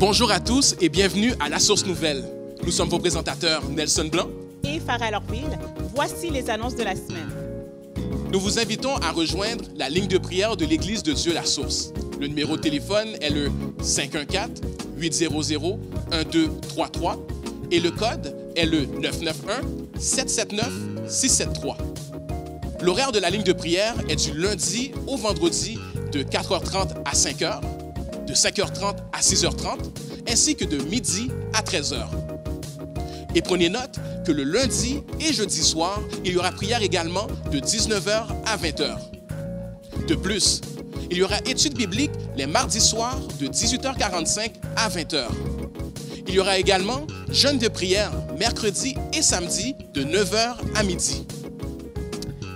Bonjour à tous et bienvenue à La Source Nouvelle. Nous sommes vos présentateurs Nelson Blanc et Farah Lorville. Voici les annonces de la semaine. Nous vous invitons à rejoindre la ligne de prière de l'Église de Dieu La Source. Le numéro de téléphone est le 514-800-1233 et le code est le 991-779-673. L'horaire de la ligne de prière est du lundi au vendredi de 4h30 à 5h, de 5h30 à 6h30, ainsi que de midi à 13h. Et prenez note que le lundi et jeudi soir, il y aura prière également de 19h à 20h. De plus, il y aura études bibliques les mardis soirs de 18h45 à 20h. Il y aura également jeûne de prière mercredi et samedi de 9h à midi.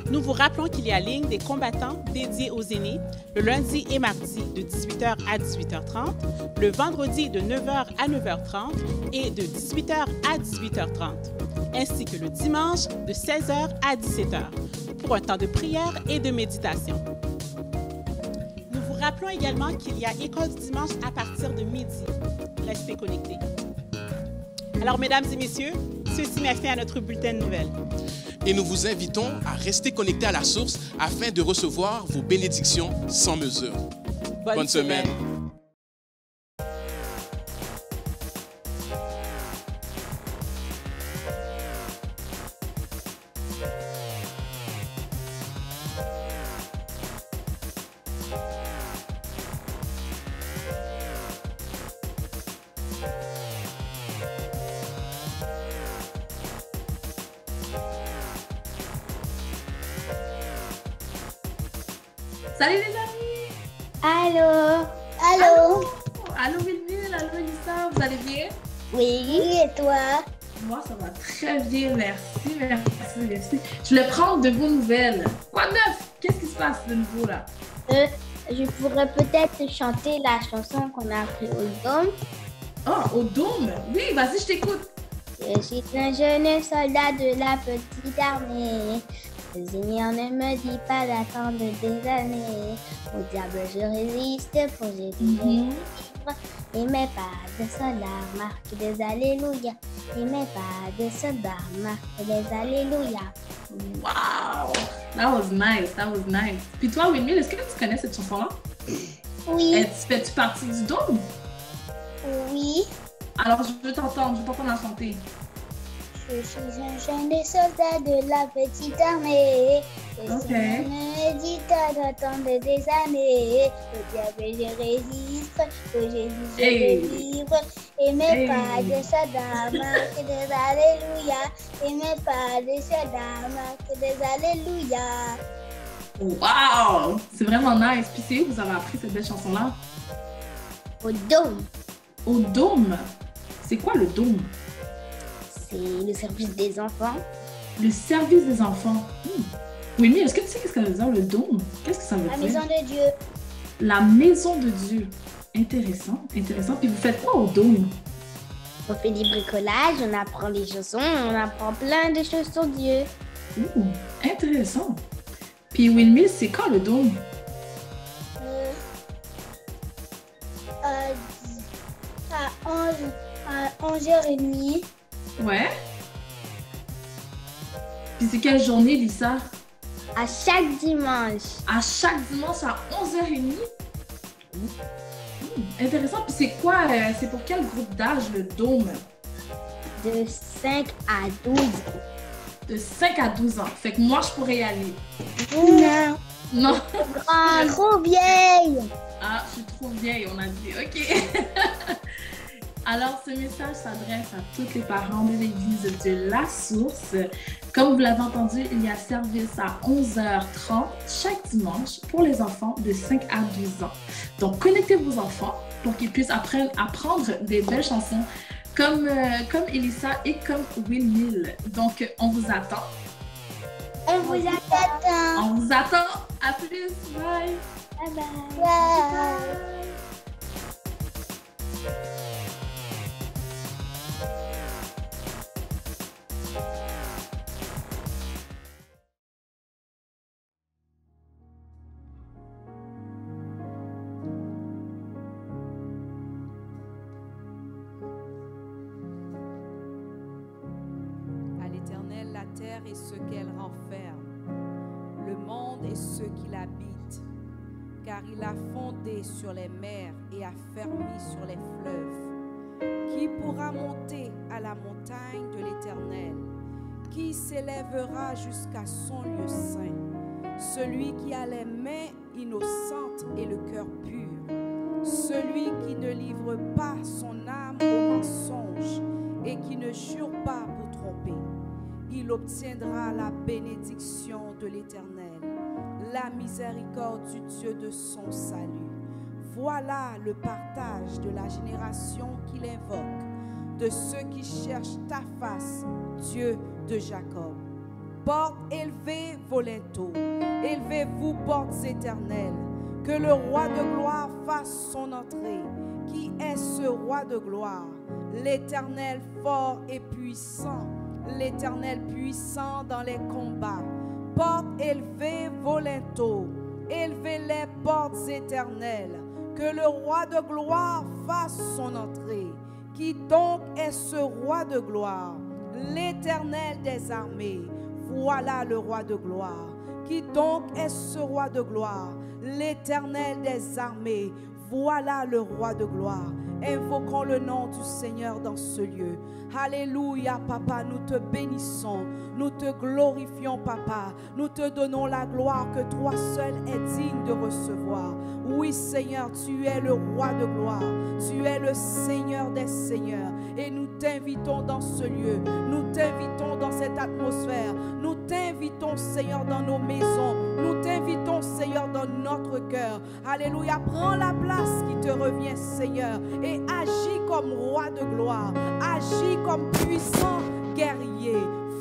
Nous vous rappelons qu'il y a ligne des combattants dédiée aux aînés le lundi et mardi de 18h à 18h30, le vendredi de 9h à 9h30 et de 18h à 18h30, ainsi que le dimanche de 16h à 17h pour un temps de prière et de méditation. Nous vous rappelons également qu'il y a école du dimanche à partir de midi. Restez connectés. Alors, mesdames et messieurs, ceci met fin à notre bulletin de nouvelles. Et nous vous invitons à rester connectés à la source afin de recevoir vos bénédictions sans mesure. Bonne semaine. Salut les amis! Allô? Allô? Allô Wilmille, allô Elissa, vous allez bien? Oui, et toi? Moi ça va très bien, merci. Je voulais prendre de vos nouvelles. Quoi de neuf? Qu'est-ce qui se passe de nouveau là? Je pourrais peut-être chanter la chanson qu'on a appris au Dôme. Oh, au Dôme? Oui, vas-y, je t'écoute. Je suis un jeune soldat de la petite armée. Le Seigneur ne me dit pas d'attendre des années. Au diable je résiste pour Jésus vivre. Et mes pas de soldats marquent des alléluia. Et mes pas de soldats marquent des alléluia. Wow! That was nice. Puis toi, Wilmille, est-ce que tu connais cette chanson-là? Oui. Fais-tu partie du Dôme? Oui. Alors, je veux t'entendre la chanter. Je suis un jeune soldat de la petite armée. Le Seigneur me dit d'attendre des années. Au diable je résiste, pour Jésus je délivre. Et mes pas de soldats marquent des alléluia. Et mes pas de soldats marquent des alléluia. Wow! C'est vraiment nice. Puis c'est où vous avez appris cette belle chanson-là? Au Dôme. Au Dôme? C'est quoi le Dôme? C'est le service des enfants. Le service des enfants. Oui, mais est-ce que tu sais qu'est-ce que ça veut dire le Dôme? Qu'est-ce que ça veut dire? La maison de Dieu. La maison de Dieu. Intéressant. Puis vous faites quoi au Dôme? On fait des bricolages, on apprend des chansons, on apprend plein de choses sur Dieu. Intéressant. Puis Wilmille, c'est quand le Dôme? À 11h30. Ouais. Puis c'est quelle journée, Lisa? À chaque dimanche. À chaque dimanche à 11h30? Intéressant. Puis c'est quoi, c'est pour quel groupe d'âge le Dôme? De 5 à 12. De 5 à 12 ans. Fait que moi, je pourrais y aller. Non. Non. Trop vieille. Ah, je suis trop vieille, on a dit. OK. Alors, ce message s'adresse à tous les parents de l'Église de La Source. Comme vous l'avez entendu, il y a service à 11h30 chaque dimanche pour les enfants de 5 à 12 ans. Donc, connectez vos enfants pour qu'ils puissent apprendre des belles chansons comme Elissa et comme Wilmille. Donc, on vous attend. On vous attend. On vous attend. À plus. Bye. Bye bye. Bye. et ce qu'elle renferme, le monde et ceux qui l'habitent, car il a fondé sur les mers et a fermé sur les fleuves. Qui pourra monter à la montagne de l'Éternel? Qui s'élèvera jusqu'à son lieu saint? Celui qui a les mains innocentes et le cœur pur, celui qui ne livre pas son âme au mensonge et qui ne jure pas pour tromper. Il obtiendra la bénédiction de l'Éternel, la miséricorde du Dieu de son salut. Voilà le partage de la génération qu'il invoque, de ceux qui cherchent ta face, Dieu de Jacob. Portes élevées vos linteaux, élevez-vous portes éternelles, que le roi de gloire fasse son entrée. Qui est ce roi de gloire? L'Éternel fort et puissant, l'Éternel puissant dans les combats. Portes élevées vos linteaux, élevez les portes éternelles, que le roi de gloire fasse son entrée. Qui donc est ce roi de gloire? L'Éternel des armées. Voilà le roi de gloire. Qui donc est ce roi de gloire? L'Éternel des armées. Voilà le roi de gloire. Invoquons le nom du Seigneur dans ce lieu. Alléluia, Papa, nous te bénissons, nous te glorifions, Papa. Nous te donnons la gloire que toi seul es digne de recevoir. Oui, Seigneur, tu es le roi de gloire. Tu es le Seigneur des seigneurs. Et nous t'invitons dans ce lieu. Nous t'invitons dans cette atmosphère. Nous t'invitons, Seigneur, dans nos maisons. Nous t'invitons, Seigneur, dans notre cœur. Alléluia, prends la place qui te revient, Seigneur. Et agis comme roi de gloire. Agis comme puissant guerrier,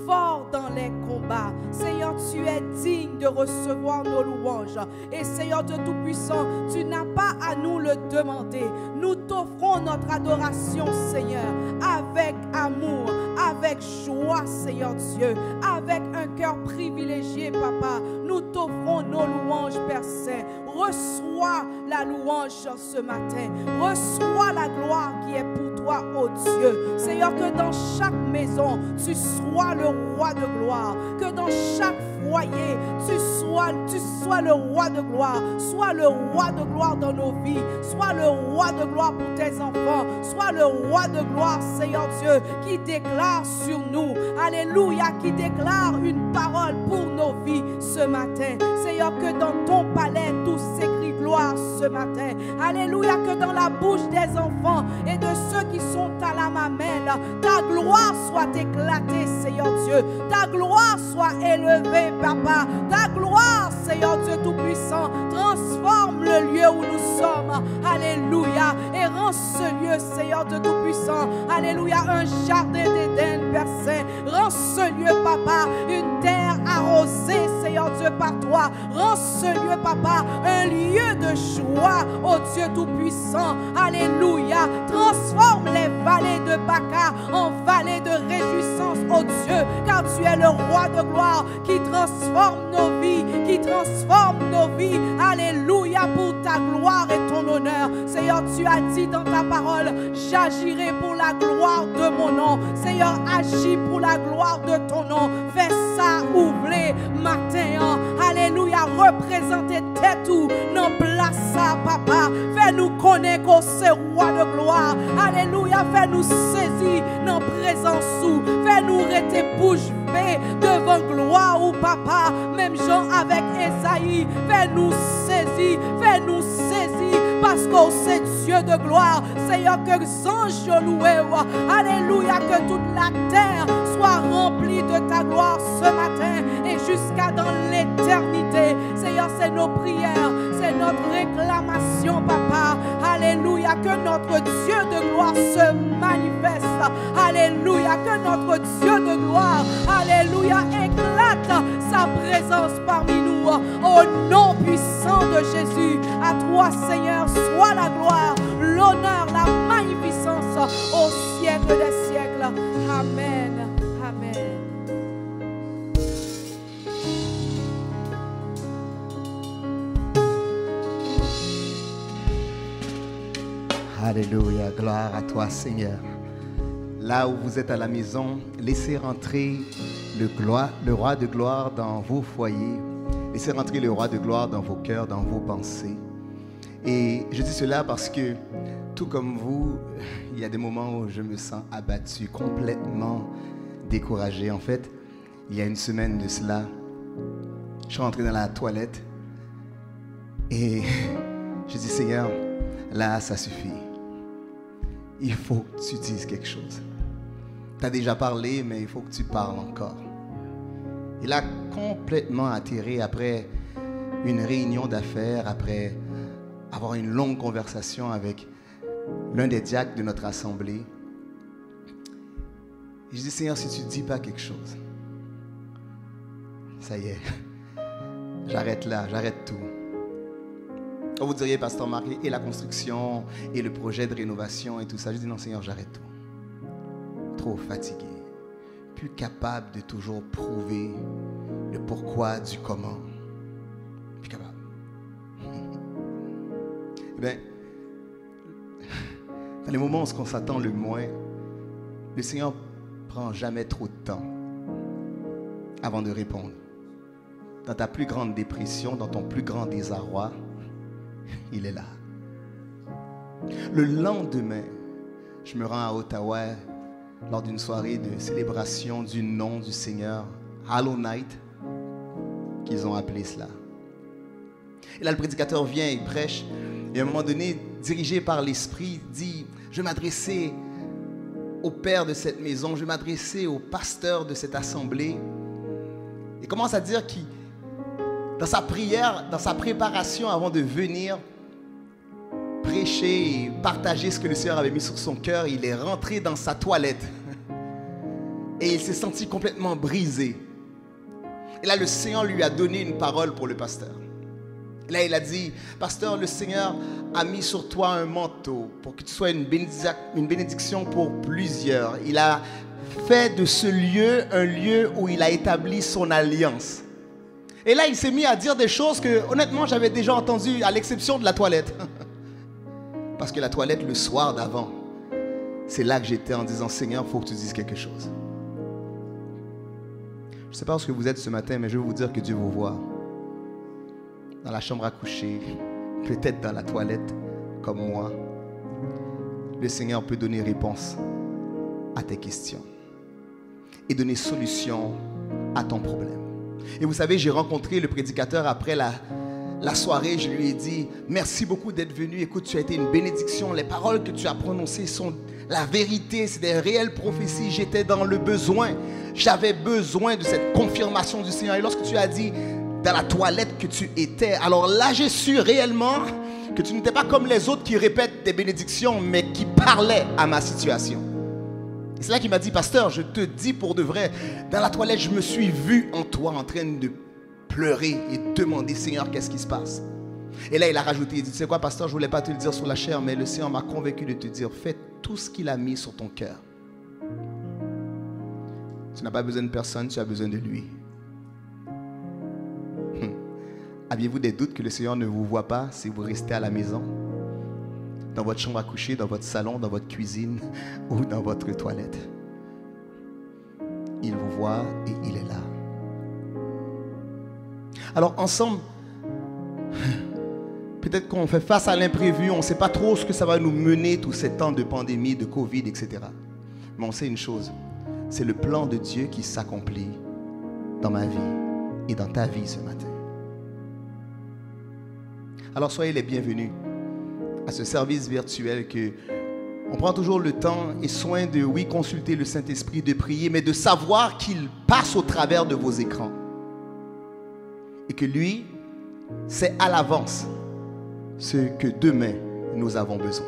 fort dans les combats. Seigneur, tu es digne de recevoir nos louanges. Et Seigneur Dieu Tout-Puissant, tu n'as pas à nous le demander. Nous t'offrons notre adoration, Seigneur, avec amour, avec joie, Seigneur Dieu, avec un cœur privilégié, Papa. Nous t'offrons nos louanges, Père Saint. Reçois la louange ce matin. Reçois la gloire qui est pour toi, ô Dieu. Seigneur, que dans chaque maison, tu sois le roi de gloire. Que dans chaque foyer, tu sois le roi de gloire. Sois le roi de gloire dans nos vies. Sois le roi de gloire pour tes enfants. Sois le roi de gloire, Seigneur Dieu, qui déclare sur nous, alléluia, qui déclare une parole pour nos vies ce matin. Seigneur, que dans ton palais, tout s'écrit gloire ce matin. Alléluia, que dans la bouche des enfants et de ceux qui sont à la mamelle, ta gloire soit éclatée, Seigneur Dieu. Ta gloire soit élevée, Papa. Ta gloire, Seigneur Dieu Tout-Puissant, transforme le lieu où nous sommes. Alléluia. Et rends ce lieu, Seigneur Dieu Tout-Puissant, alléluia, un jardin d'Éden, Père Saint. Rends ce lieu, Papa, une terre arrosée, Seigneur Dieu, par toi. Rends ce lieu, Papa, un lieu de joie, ô Dieu Tout-Puissant. Alléluia. Transforme les vallées de Baca en vallées de réjouissance, ô Dieu, car tu es le roi de gloire qui transforme nos vies, qui transforme nos vies. Alléluia, pour ta gloire et ton honneur. Seigneur, tu as dit dans ta parole, j'agirai pour la gloire de mon nom. Seigneur, agis pour la gloire de ton nom. Fais ça, ouvrez matin. Alléluia, représentez tout, non place ça, Papa. Fais-nous connaître que c'est roi de gloire. Alléluia, fais-nous saisir dans présence ou fais-nous rester bouche bée devant gloire ou Papa. Même Jean avec Esaïe, fais-nous saisir, parce que c'est Dieu de gloire. Seigneur, que les anges louent. Alléluia, que toute la terre soit remplie de ta gloire ce matin et jusqu'à dans l'éternité. Seigneur, c'est nos prières, c'est notre réclamation, Papa. Alléluia, que notre Dieu de gloire se manifeste. Alléluia, que notre Dieu de gloire, alléluia, éclate sa présence parmi nous. Au nom puissant de Jésus, à toi, Seigneur, soit la gloire, l'honneur, la magnificence au siècle des siècles. Amen. Amen. Alléluia, gloire à toi, Seigneur. Là où vous êtes à la maison, laissez rentrer le roi de gloire dans vos foyers. Laissez rentrer le roi de gloire dans vos cœurs, dans vos pensées. Et je dis cela parce que, tout comme vous, il y a des moments où je me sens abattu, complètement découragé. En fait, il y a une semaine de cela, je suis rentré dans la toilette et je dis, Seigneur, là, ça suffit. Il faut que tu dises quelque chose. Tu as déjà parlé, mais il faut que tu parles encore. Il a complètement atterré après une réunion d'affaires, après avoir une longue conversation avec l'un des diacres de notre assemblée. Et je dis, Seigneur, si tu ne dis pas quelque chose, ça y est, j'arrête là, j'arrête tout. Vous diriez, Pasteur Marc, et la construction, et le projet de rénovation, et tout ça. Je dis, non, Seigneur, j'arrête tout. Trop fatigué, plus capable de toujours prouver le pourquoi du comment. Plus capable. Eh bien, dans les moments où on s'attend le moins, le Seigneur ne prend jamais trop de temps avant de répondre. Dans ta plus grande dépression, dans ton plus grand désarroi, il est là. Le lendemain, je me rends à Ottawa lors d'une soirée de célébration du nom du Seigneur, Hallow Night, qu'ils ont appelé cela. Et là, le prédicateur vient et prêche. Et à un moment donné, dirigé par l'Esprit, dit, je vais m'adresser au père de cette maison, je vais m'adresser au pasteur de cette assemblée. Il commence à dire qu'il, dans sa prière, dans sa préparation avant de venir prêcher et partager ce que le Seigneur avait mis sur son cœur, il est rentré dans sa toilette. Et il s'est senti complètement brisé. Et là, le Seigneur lui a donné une parole pour le pasteur. Et là, il a dit, pasteur, le Seigneur a mis sur toi un manteau pour que tu sois une bénédiction pour plusieurs. Il a fait de ce lieu un lieu où il a établi son alliance. Et là, il s'est mis à dire des choses que, honnêtement, j'avais déjà entendues, à l'exception de la toilette. Parce que la toilette, le soir d'avant, c'est là que j'étais en disant, Seigneur, il faut que tu dises quelque chose. Je ne sais pas où vous êtes ce matin, mais je veux vous dire que Dieu vous voit. Dans la chambre à coucher, peut-être dans la toilette, comme moi. Le Seigneur peut donner réponse à tes questions et donner solution à ton problème. Et vous savez, j'ai rencontré le prédicateur après la soirée. Je lui ai dit, merci beaucoup d'être venu. Écoute, tu as été une bénédiction. Les paroles que tu as prononcées sont la vérité. C'est des réelles prophéties. J'étais dans le besoin. J'avais besoin de cette confirmation du Seigneur. Et lorsque tu as dit dans la toilette que tu étais, alors là, j'ai su réellement que tu n'étais pas comme les autres qui répètent des bénédictions, mais qui parlaient à ma situation. Et c'est là qu'il m'a dit, pasteur, je te dis pour de vrai, dans la toilette, je me suis vu en toi en train de pleurer et demander, Seigneur, qu'est-ce qui se passe? Et là, il a rajouté, il dit, tu sais quoi, pasteur, je ne voulais pas te le dire sur la chair, mais le Seigneur m'a convaincu de te dire, fais tout ce qu'il a mis sur ton cœur. Tu n'as pas besoin de personne, tu as besoin de lui. Aviez-vous des doutes que le Seigneur ne vous voit pas si vous restez à la maison? Dans votre chambre à coucher, dans votre salon, dans votre cuisine ou dans votre toilette? Il vous voit et il est là. Alors ensemble, peut-être qu'on fait face à l'imprévu, on ne sait pas trop ce que ça va nous mener tous ces temps de pandémie, de Covid, etc. Mais on sait une chose, c'est le plan de Dieu qui s'accomplit dans ma vie et dans ta vie ce matin. Alors soyez les bienvenus à ce service virtuel que on prend toujours le temps et soin de, oui, consulter le Saint-Esprit, de prier, mais de savoir qu'il passe au travers de vos écrans. Et que lui, c'est à l'avance ce que demain nous avons besoin.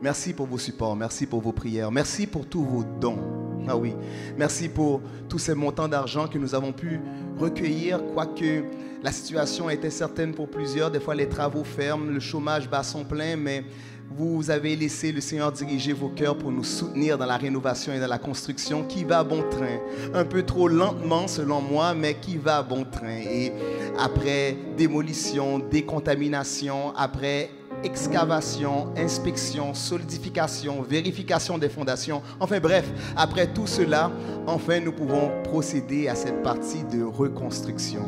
Merci pour vos supports, merci pour vos prières, merci pour tous vos dons. Ah oui, merci pour tous ces montants d'argent que nous avons pu recueillir, quoique la situation était certaine pour plusieurs. Des fois, les travaux ferment, le chômage bat son plein, mais vous avez laissé le Seigneur diriger vos cœurs pour nous soutenir dans la rénovation et dans la construction qui va à bon train. Un peu trop lentement selon moi, mais qui va à bon train. Et après démolition, décontamination, après excavation, inspection, solidification, vérification des fondations. Enfin bref, après tout cela, enfin nous pouvons procéder à cette partie de reconstruction.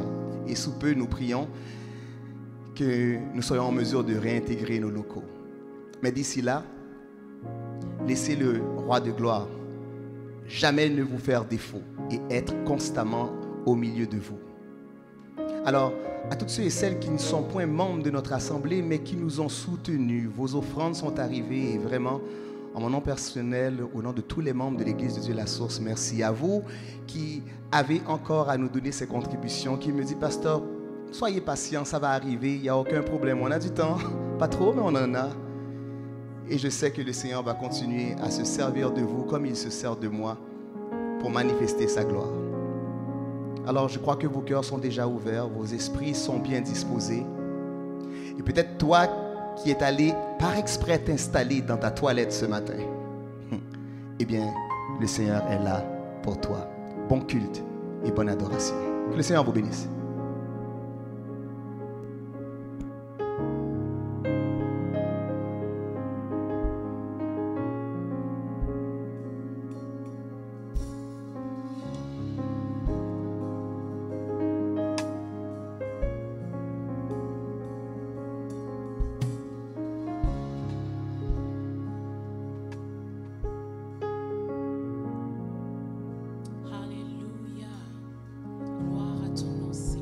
Et sous peu, nous prions que nous soyons en mesure de réintégrer nos locaux. Mais d'ici là, laissez le roi de gloire jamais ne vous faire défaut et être constamment au milieu de vous. Alors, à toutes ceux et celles qui ne sont point membres de notre assemblée, mais qui nous ont soutenus, vos offrandes sont arrivées et vraiment, en mon nom personnel, au nom de tous les membres de l'Église de Dieu la Source, merci à vous qui avez encore à nous donner ces contributions, qui me dit, pasteur, soyez patient, ça va arriver, il n'y a aucun problème, on a du temps, pas trop, mais on en a. Et je sais que le Seigneur va continuer à se servir de vous comme il se sert de moi pour manifester sa gloire. Alors, je crois que vos cœurs sont déjà ouverts, vos esprits sont bien disposés. Et peut-être toi qui es allé par exprès t'installer dans ta toilette ce matin, eh bien, le Seigneur est là pour toi. Bon culte et bonne adoration. Que le Seigneur vous bénisse. Alléluia. Gloire à ton nom, Seigneur.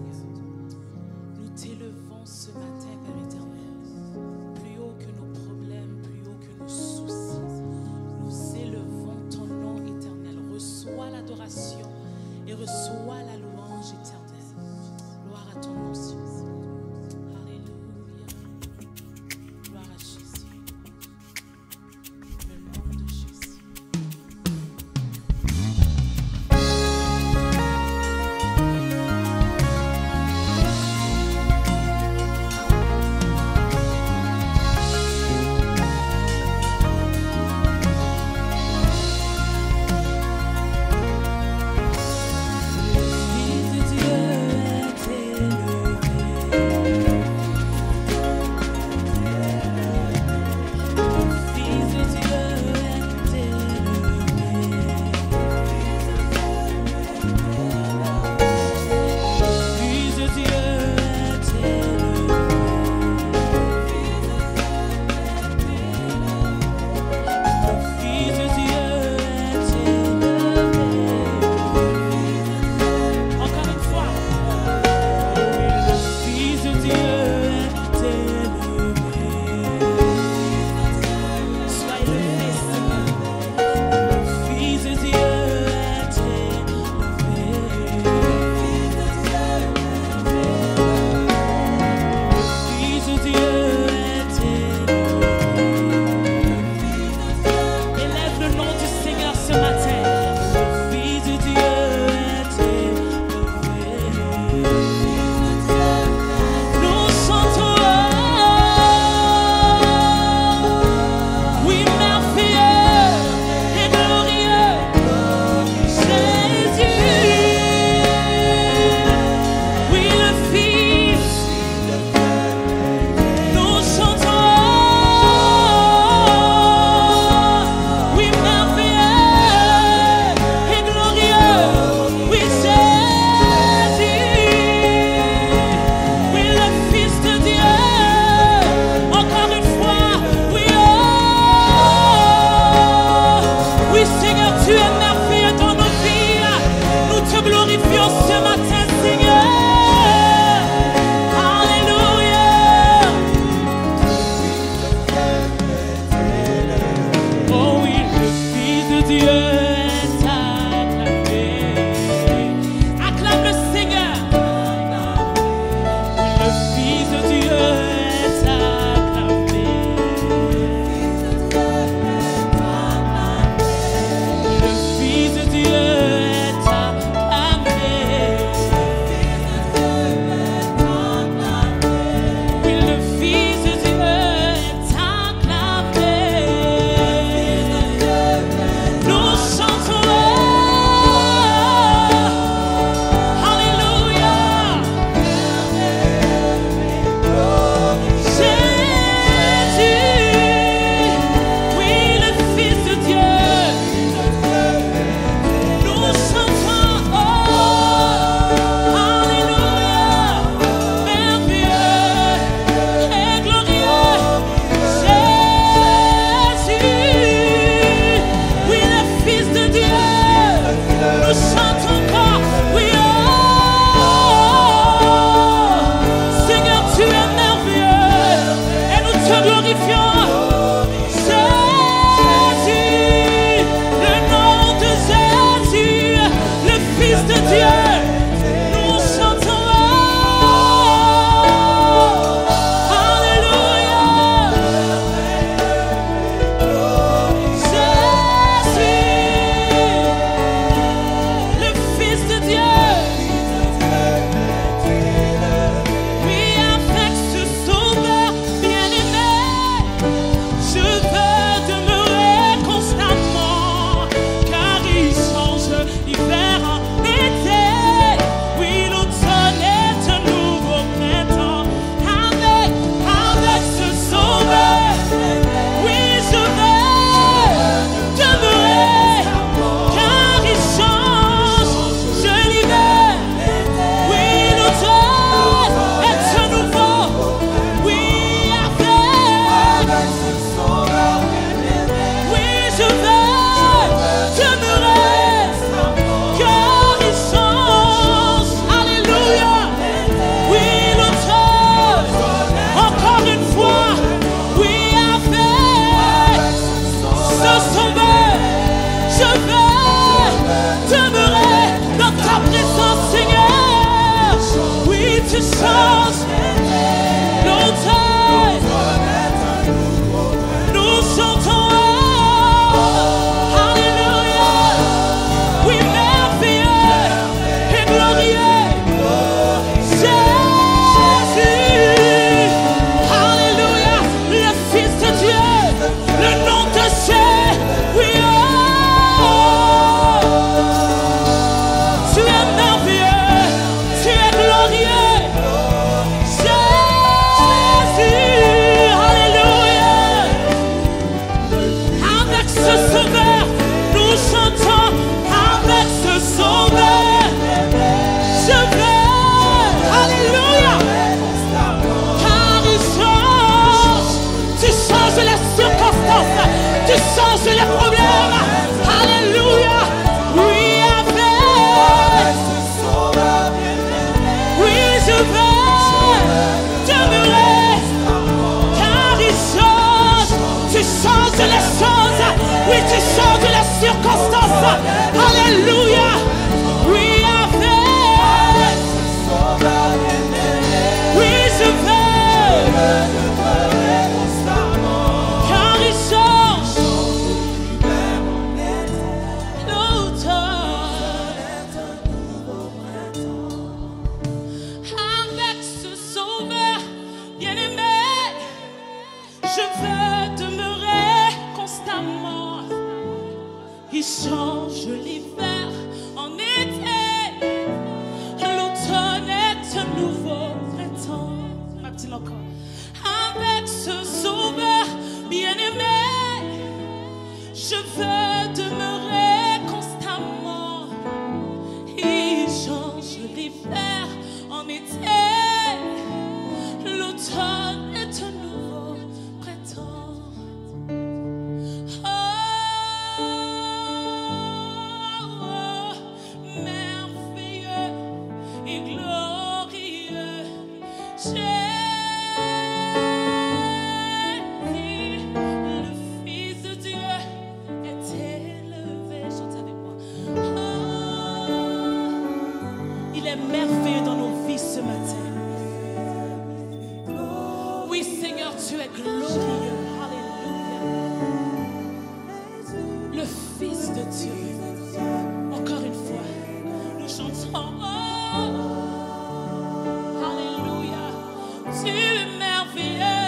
tu changes l'automne. Nous chantons. Tu changes les problèmes. Alléluia. Oui, avec. Oui, je vais demeurer. Car il change. Tu changes les choses. Oui, tu changes les circonstances. Alléluia. Oui, avec. Oui, je vais. Il change l'hiver en été, l'automne est un nouveau printemps. Ma petite encore. Avec ce sauveur bien-aimé, je veux demeurer constamment. Il change l'hiver en été, l'automne est un nouveau printemps. Merveilleux dans nos vies ce matin. Oui, Seigneur, tu es glorieux. Alléluia. Le Fils de Dieu. Encore une fois, nous chantons. Alléluia. Tu es merveilleux.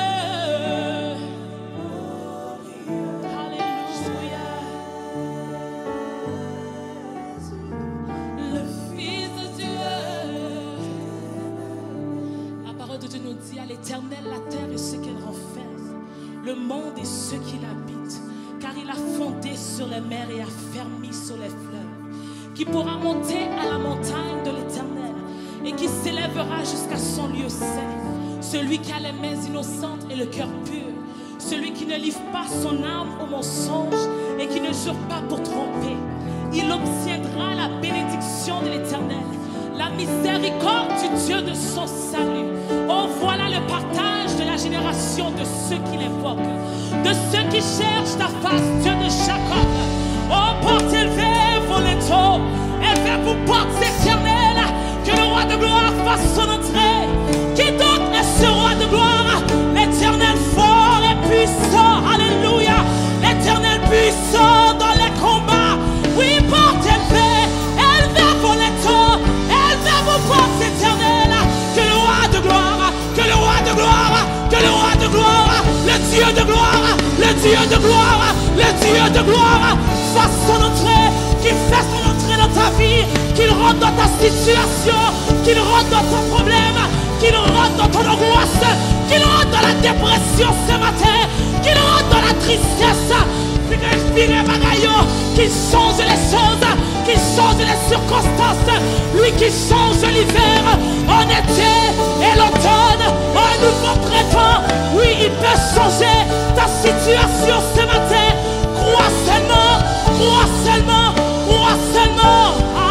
Dit à l'Éternel la terre et ce qu'elle renferme, le monde et ceux qui l'habitent, car il a fondé sur les mers et a fermé sur les fleuves. Qui pourra monter à la montagne de l'Éternel et qui s'élèvera jusqu'à son lieu saint? Celui qui a les mains innocentes et le cœur pur, celui qui ne livre pas son âme au mensonge et qui ne jure pas pour tromper. Il obtiendra la bénédiction de l'Éternel, la miséricorde du Dieu de son salut. Oh, voilà le partage de la génération de ceux qui l'invoquent, de ceux qui cherchent ta face, Dieu de Jacob. Oh, porte élevée, vos létaux, élevez-vous, portes éternelles, que le roi de gloire fasse son entrée. Qui donc est ce roi de gloire? L'Éternel fort et puissant, alléluia. L'Éternel puissant dans les combats. Oui, porte élevée, élevez vos létaux, élevez vos portes éternelles, que le roi de gloire, que le roi de gloire, que le roi de gloire, le Dieu de gloire, le Dieu de gloire, le Dieu de gloire, fasse son entrée, qu'il fasse son entrée dans ta vie, qu'il rentre dans ta situation, qu'il rentre dans ton problème, qu'il rentre dans ton angoisse, qu'il rentre dans la dépression ce matin, qu'il rentre dans la tristesse, qu'il change les choses, qu'il change les circonstances, lui qui change l'hiver en été et l'automne en nouveau printemps. Oui, il peut changer ta situation ce matin. Crois seulement, crois seulement, crois seulement.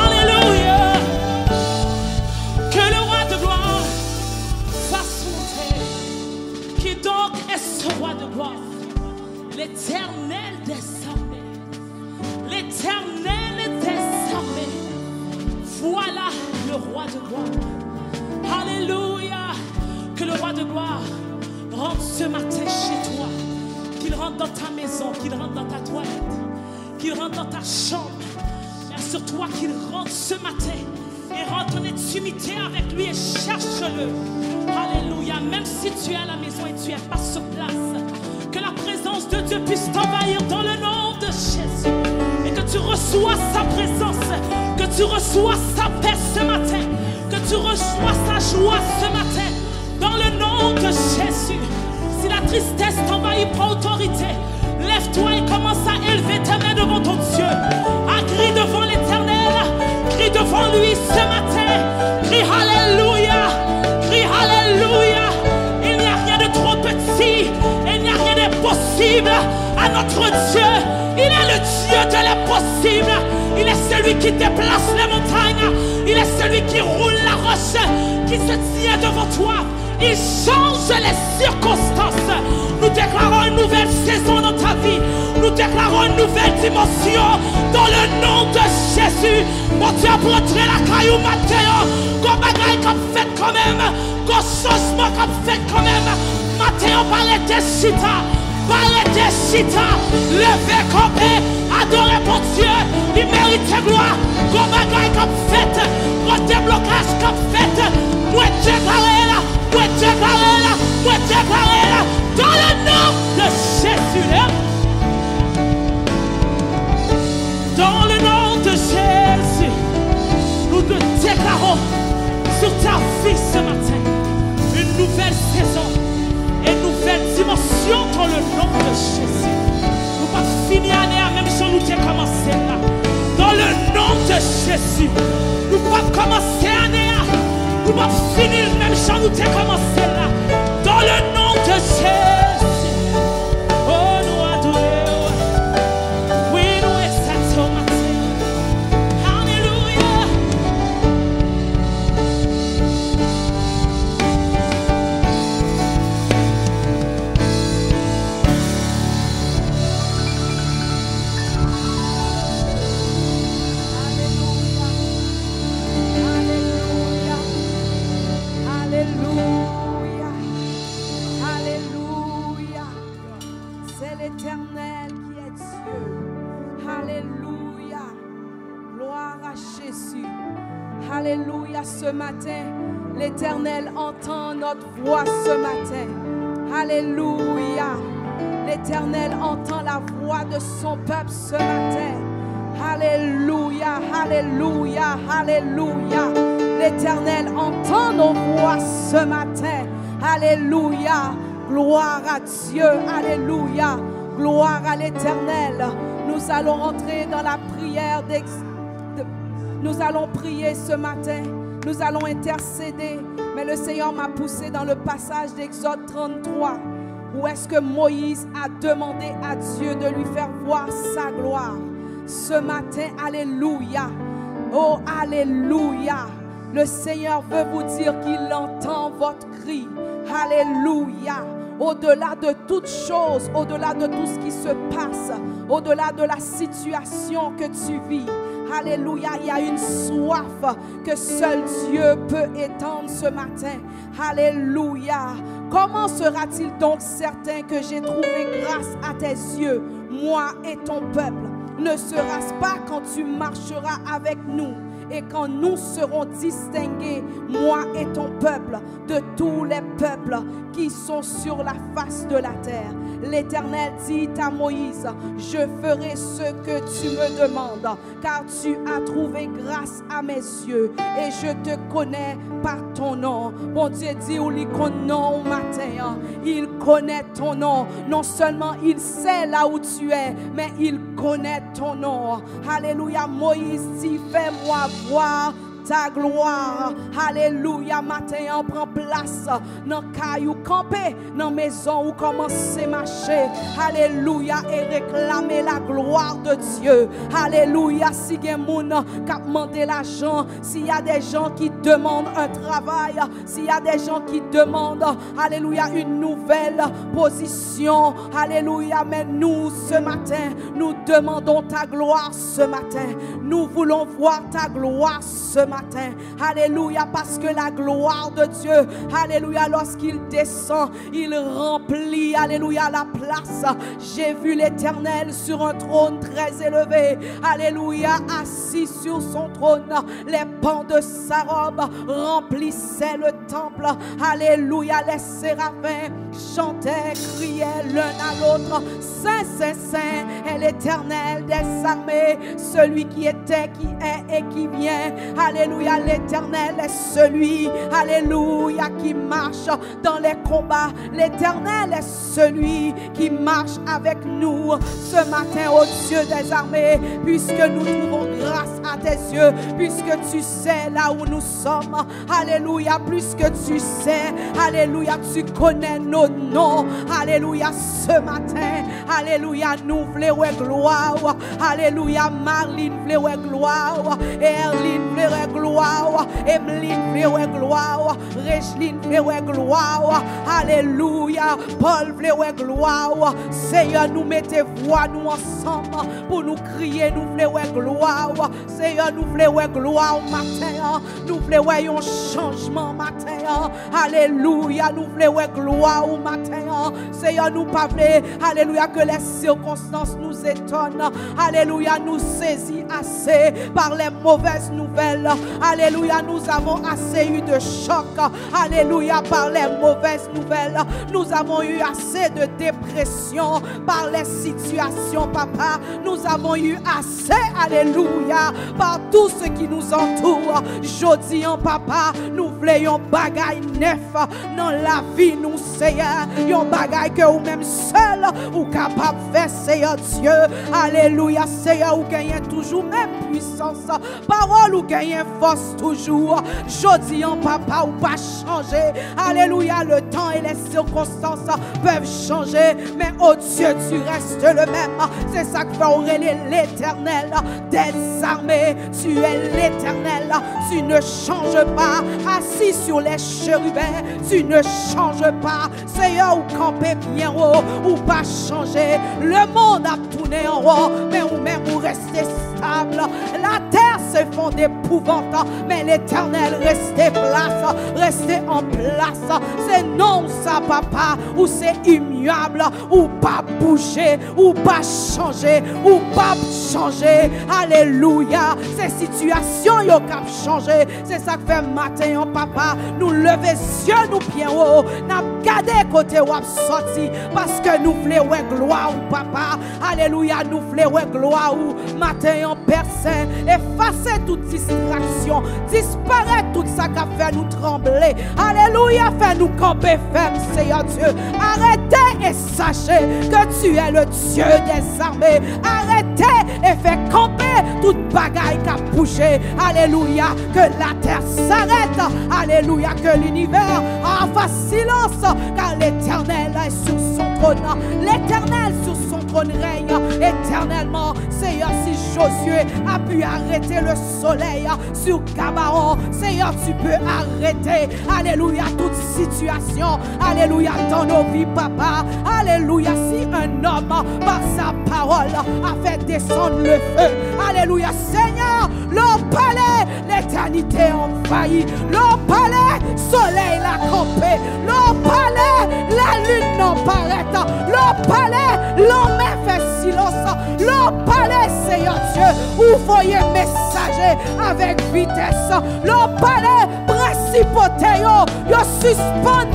Alléluia. Que le roi de gloire fasse monter. Qui donc est ce roi de gloire? L'Éternel des armées. L'Éternel des armées. Voilà le roi de gloire. Alléluia. roi de gloire rentre ce matin chez toi, qu'il rentre dans ta maison, qu'il rentre dans ta toilette, qu'il rentre dans ta chambre. Assure-toi qu'il rentre ce matin et rentre en intimité avec lui et cherche-le. Alléluia. Même si tu es à la maison et tu n'es pas sur place, que la présence de Dieu puisse t'envahir dans le nom de Jésus. Et que tu reçois sa présence, que tu reçois sa paix ce matin, que tu reçois sa joie ce matin, dans le nom de Jésus. Si la tristesse t'envahit, prends autorité. Lève-toi et commence à élever tes mains devant ton Dieu. Crie devant l'Éternel, crie devant lui ce matin. Crie Alléluia, crie Alléluia. Il n'y a rien de trop petit, il n'y a rien d'impossible à notre Dieu. Il est le Dieu de l'impossible. Il est celui qui déplace les montagnes. Il est celui qui roule la roche, qui se tient devant toi. Il change les circonstances. Nous déclarons une nouvelle saison dans ta vie. Nous déclarons une nouvelle dimension dans le nom de Jésus. Mon Dieu, pour entrer la caillou Mathéo, qu'on bagaille comme fait quand même, qu'on changement comme fait quand même. Mathéo, parlez des chita, parlez des chita. Levez, campez, adorez mon Dieu. Il mérite gloire. Qu'on bagaille comme fait, qu'on déblocage comme fait. Moi, déclarez là. Moi déclarer là, moi déclarer là, dans le nom de Jésus. Dans le nom de Jésus, nous te déclarons sur ta vie ce matin une nouvelle saison, une nouvelle dimension dans le nom de Jésus. Nous ne pas finir l'année à même si nous avons commencé là. Dans le nom de Jésus, nous ne pas commencer l'année à nous allons finir le même chant, nous avons commencé là. Dans le nom de Jésus. Oh, nous adorons. Oui, nous exaltons matin. Alléluia. L'Éternel qui est Dieu. Alléluia. Gloire à Jésus. Alléluia. Ce matin, l'Éternel entend notre voix ce matin. Alléluia. L'Éternel entend la voix de son peuple ce matin. Alléluia. Alléluia. Alléluia. L'Éternel entend nos voix ce matin. Alléluia. Gloire à Dieu, alléluia, gloire à l'Éternel. Nous allons entrer dans la prière nous allons prier ce matin, nous allons intercéder. Mais le Seigneur m'a poussé dans le passage d'Exode 33, où est-ce que Moïse a demandé à Dieu de lui faire voir sa gloire. Ce matin, alléluia, oh alléluia, le Seigneur veut vous dire qu'il entend votre cri, alléluia. Au-delà de toute chose, au-delà de tout ce qui se passe, au-delà de la situation que tu vis. Alléluia, il y a une soif que seul Dieu peut étendre ce matin. Alléluia. Comment sera-t-il donc certain que j'ai trouvé grâce à tes yeux, moi et ton peuple? Ne sera-ce pas quand tu marcheras avec nous et quand nous serons distingués, moi et ton peuple, de tous les peuples qui sont sur la face de la terre? L'Éternel dit à Moïse, je ferai ce que tu me demandes, car tu as trouvé grâce à mes yeux et je te connais par ton nom. Bon Dieu dit ou lui connaît au matin, il connaît ton nom. Non seulement il sait là où tu es, mais il connaît ton nom. Alléluia. Moïse dit, fais-moi voir ta gloire. Alléluia. Matin, on prend place dans caillou campé, dans maison où commencer marcher. Alléluia. Et réclamer la gloire de Dieu. Alléluia. Si il y a des gens qui demandent l'argent, s'il y a des gens qui demandent un travail, s'il y a des gens qui demandent, alléluia, une nouvelle position, alléluia, mais nous, ce matin, nous demandons ta gloire ce matin. Nous voulons voir ta gloire ce matin. Alléluia, parce que la gloire de Dieu, alléluia, lorsqu'il descend, il remplit, alléluia, la place. J'ai vu l'Éternel sur un trône très élevé, alléluia, assis sur son trône. Les pans de sa robe remplissaient le temple. Alléluia, les séraphins chantaient, criaient l'un à l'autre: Saint, Saint, Saint est l'Éternel des armées, celui qui était, qui est et qui vient. Alléluia, l'Éternel est celui, alléluia, qui marche dans les combats. L'Éternel est celui qui marche avec nous ce matin, ô Dieu des armées, puisque nous trouvons grâce à tes yeux, puisque tu sais là où nous sommes. Alléluia, puisque tu sais, alléluia, tu connais nos noms. Alléluia, ce matin, alléluia, nous voulons gloire. Alléluia, Marlene voulait gloire, Erline voulait gloire, Emeline voulait gloire, Regeline voulait gloire. Alléluia, Paul voulait gloire. Seigneur, nous mettez voix nous ensemble pour nous crier, nous voulons gloire. Seigneur, nous voulons gloire matin. Nous voulons un changement matin. Alléluia, nous voulons gloire au matin. Seigneur, nous pas voulons, alléluia, que les circonstances nous étonnent. Alléluia, nous saisis assez par les mauvaises nouvelles. Alléluia, nous avons assez eu de choc. Alléluia, par les mauvaises nouvelles. Nous avons eu assez de dépression par les situations, papa. Nous avons eu assez, alléluia, par tout ce qui nous entoure. Jodi en papa, nous voulons bagaille neuf dans la vie, nous, Seigneur. Yon bagaille que ou même seul ou capable de faire, Seigneur Dieu. Alléluia, Seigneur, ou gagne toujours même puissance. Parole ou gagne force toujours. Jodi en papa, ou pas changer. Alléluia, le temps et les circonstances peuvent changer, mais oh Dieu, tu restes le même. C'est ça que fait aurélie l'Éternel des armées. Tu es l'Éternel, tu ne changes pas. Assis sur les chérubins, tu ne changes pas. Seigneur, ou camper bien haut, ou pas changer. Le monde a tourné en haut, mais ou même ou rester stable. La terre se fond d'épouvante, mais l'Éternel restait place, restait en place. C'est non ça, papa, ou c'est immuable, ou pas bouger, ou pas changer, ou pas changer. Alléluia, ces situations yo cap changer. C'est ça que fait matin, papa, nous lever yeux nous bien haut, n'a gardé côté ou sorti, parce que nous voulons gloire ou papa. Alléluia, nous voulons gloire ou matin en personne. Effacer toute distraction, disparaître tout ça qui a fait nous trembler. Alléluia, fait nous camper ferme, Seigneur Dieu. Arrêtez et sachez que tu es le Dieu des armées. Arrêtez et faites camper toute bagaille qui a bougé. Alléluia, que la terre s'arrête. Alléluia, que l'univers fasse silence, car l'Éternel est sur son trône. L'Éternel sur son trône règne éternellement. Seigneur, si Josué a pu arrêter le soleil sur Gabaon, Seigneur, tu peux arrêter, alléluia, toute situation, alléluia, dans nos vies, papa. Alléluia, si un homme par sa parole a fait descendre le feu, alléluia, Seigneur, le palais, l'éternité envahit, le palais, soleil l'a campé, le palais, la lune n'en paraît, le palais, l'homme fait silence, le palais, Seigneur Dieu, où voyez messager avec vitesse, le palais, principauté, yo suspend,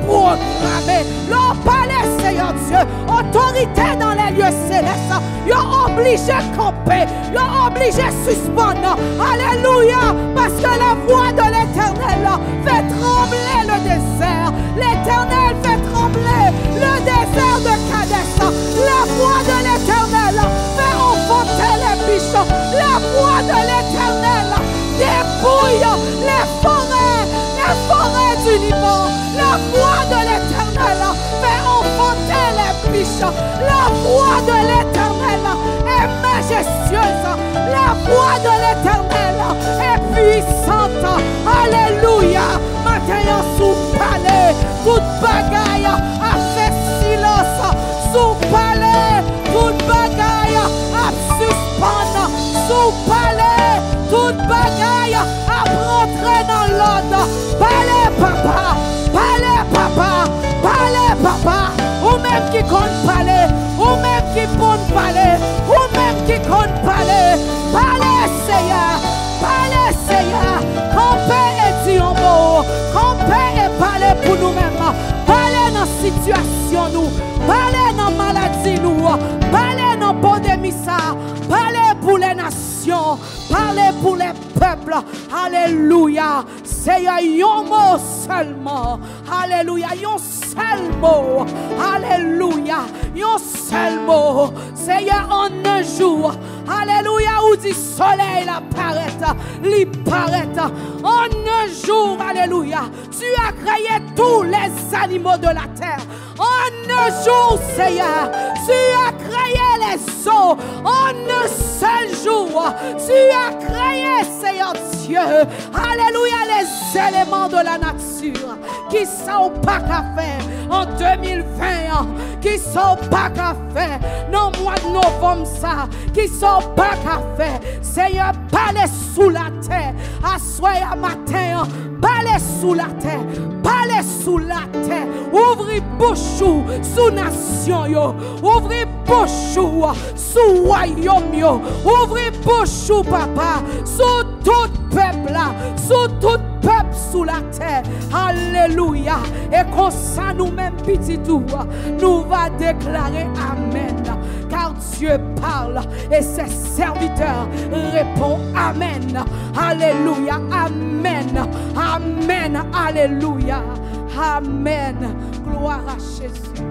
programmé, le palais, Seigneur Dieu, autorité dans les lieux célestes, yo obligé camper, yo obligé suspendre, alléluia, parce que la voix de l'Éternel fait trembler le désert, l'Éternel fait trembler le désert de Kadesh, la voix de l'Éternel fait enfanter les biches, la voix de l'Éternel dépouille les forêts du Liban, la voix de l'Éternel fait enfanter les biches, la voix de l'Éternel est majestueuse, la voix de l'Éternel est puissante. Alléluia. Matin sous palais, toute bagaille a fait silence. Sous palais, toute bagaille a suspendre. Sous palais, toute bagaille a rentrer dans l'ordre. Palais papa, palais papa, palais papa. Ou même qui compte parler, ou même qui compte parler, ou même qui compte parler. Palais Seigneur, palais Seigneur. Campez et dit un mot, campez et parlez pour nous-mêmes. Parlez dans la situation nous, parlez dans la maladie nous, parlez dans la pandémie ça, parlez pour les nations, parlez pour les peuples. Alléluia. Seigneur, un mot seulement. Alléluia. Un seul mot. Alléluia. Un seul mot. Seigneur, en un jour. Alléluia. Où dit soleil la paraît. L'y paraît. En un jour. Alléluia. Tu as créé tous les animaux de la terre. En un jour, Seigneur. Tu as créé les eaux. En un seul jour. Tu as créé, Seigneur Dieu. Alléluia. Les éléments de la nature qui sont pas qu'à faire en 2020, qui sont pas qu'à faire dans le mois de novembre, ça, qui sont pas qu'à faire. Seigneur, parlez sous la terre, à soir à matin, parlez sous la terre, parlez sous la terre. Ouvrez bouche sous nation, yo. Ouvrez bouche sous royaume, yo. Ouvrez bouche, papa, sous tout peuple là, sous tout peuple sous la terre. Alléluia. Et comme ça nous-mêmes petit tout, nous va déclarer amen. Car Dieu parle et ses serviteurs répondent amen. Alléluia. Amen. Amen. Alléluia. Amen. Gloire à Jésus.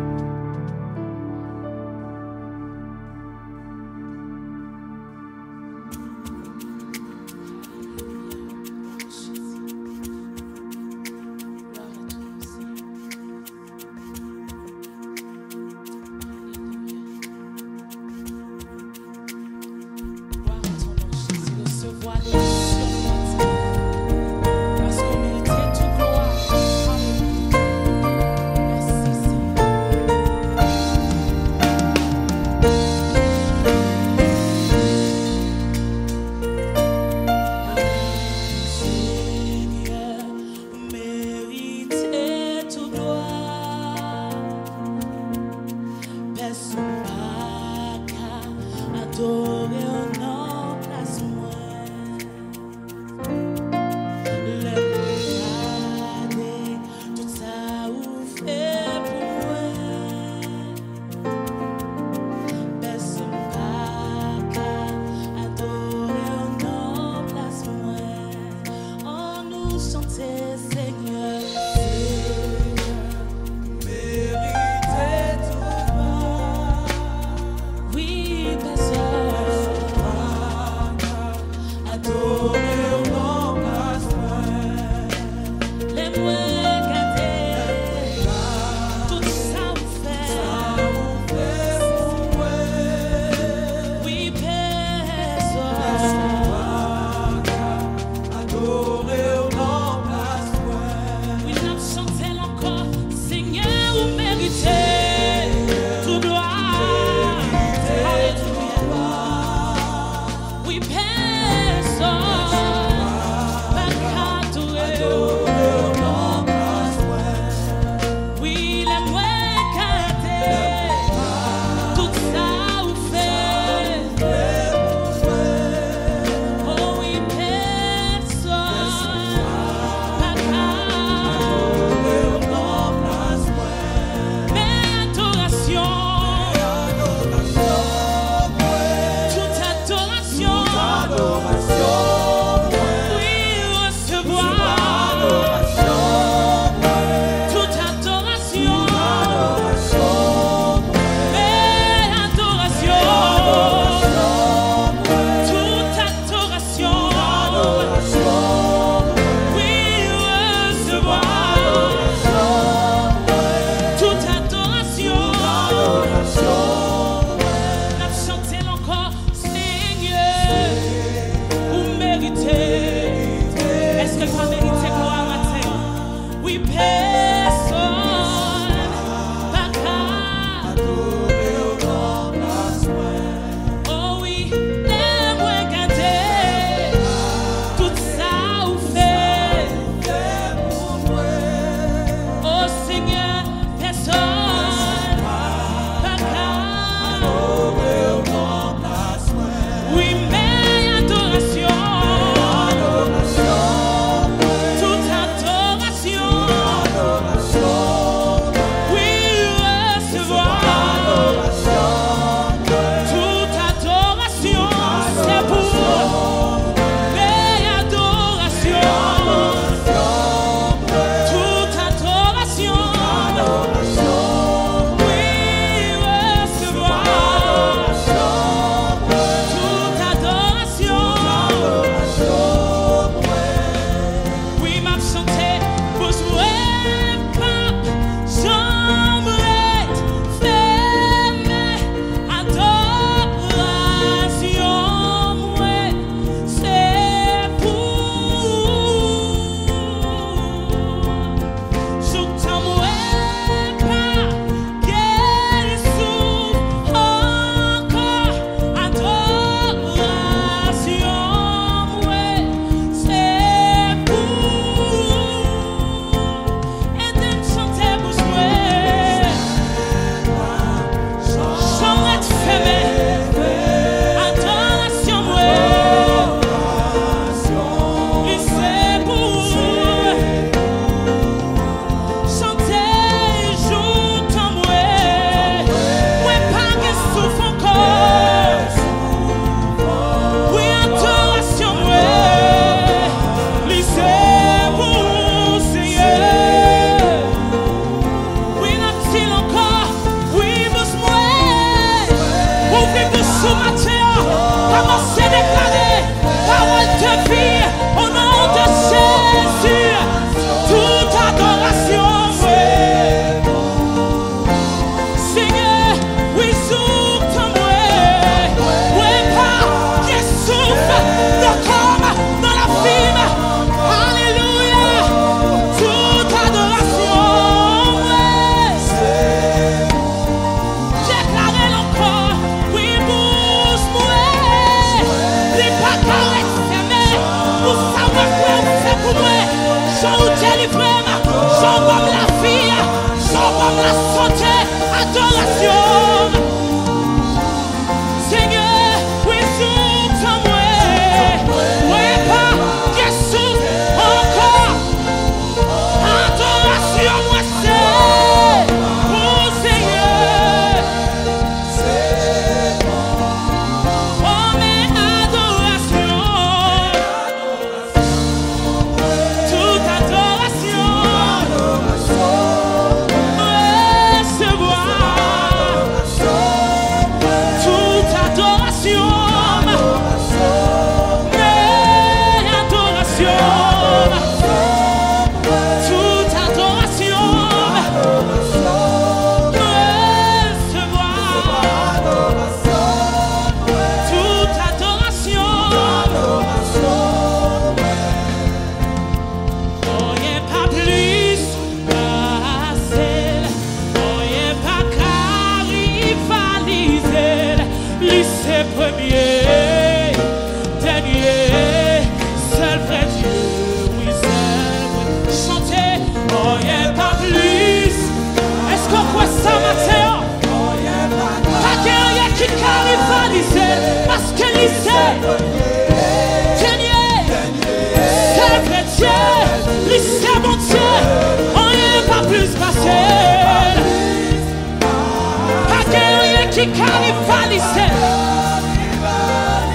qui cannibalisait.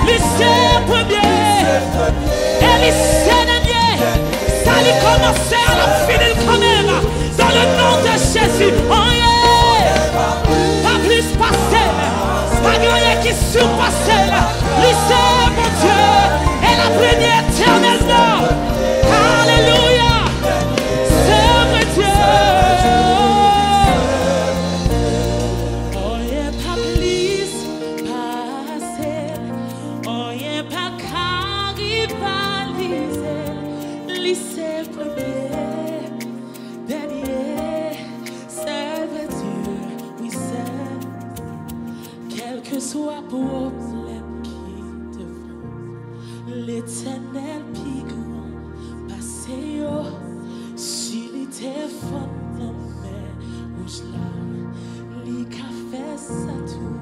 Lycée premier et lycée dernier. Ça lui commençait à la finir quand même. Dans le nom de Jésus. Oh yeah. Pas plus passé. Pas rien qui surpassait. Lycée mon Dieu. Elle a brûlé éternellement. Alléluia. C'est vrai Dieu. Oh yeah, pas plus passé. Oh yeah, pas caribalisé. Lycée premier, dernier. C'est vrai Dieu. Oui, c'est. Quel que soit problème qui te vaut, l'Éternel plus grand, passé yo, s'il était fort dans mes bouches là, il a fait ça tout.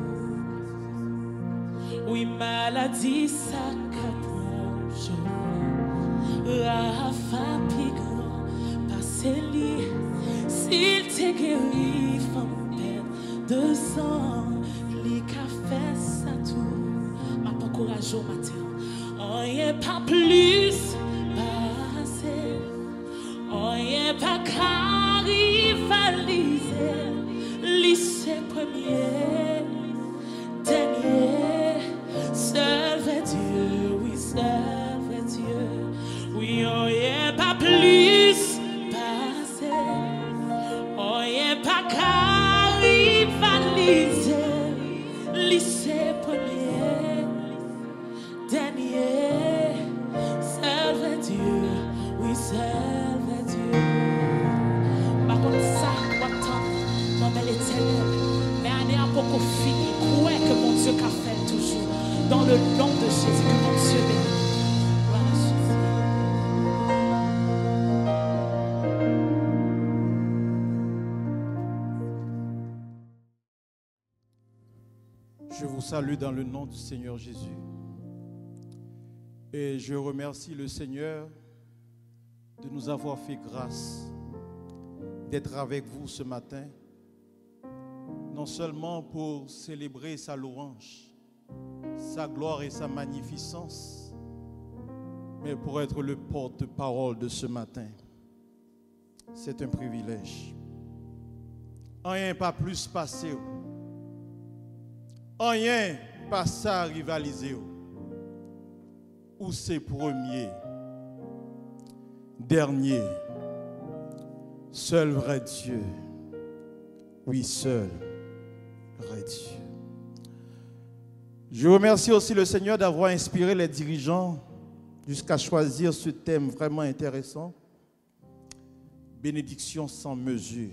Oui, maladie, ça capoche, Rafa plus grand, passé lui, s'il t'est guéri, femme de sang. Li ka fait ça tout. Ma pas courage au matin. On y est pas plus passé. On y est pas carivalisé. Lycée premier, dernier. Seul vrai Dieu, oui, seul vrai Dieu. Oui, on y est pas plus passé. On y est pas carivalisé. Lycée premier, dernier, serve Dieu, oui, serve Dieu. Par contre, ça, attends, non, mais l'Éternel, mais année à beaucoup fini, quoi que mon Dieu qu'a fait toujours, dans le nom de Jésus, que mon Dieu bénisse. Voilà, Je vous salue dans le nom du Seigneur Jésus. Et je remercie le Seigneur de nous avoir fait grâce d'être avec vous ce matin, non seulement pour célébrer sa louange, sa gloire et sa magnificence, mais pour être le porte-parole de ce matin. C'est un privilège. Rien pas plus passé. Rien pas ça rivaliser. Ou c'est premier, dernier, seul vrai Dieu. Oui, seul vrai Dieu. Je remercie aussi le Seigneur d'avoir inspiré les dirigeants jusqu'à choisir ce thème vraiment intéressant. Bénédiction sans mesure.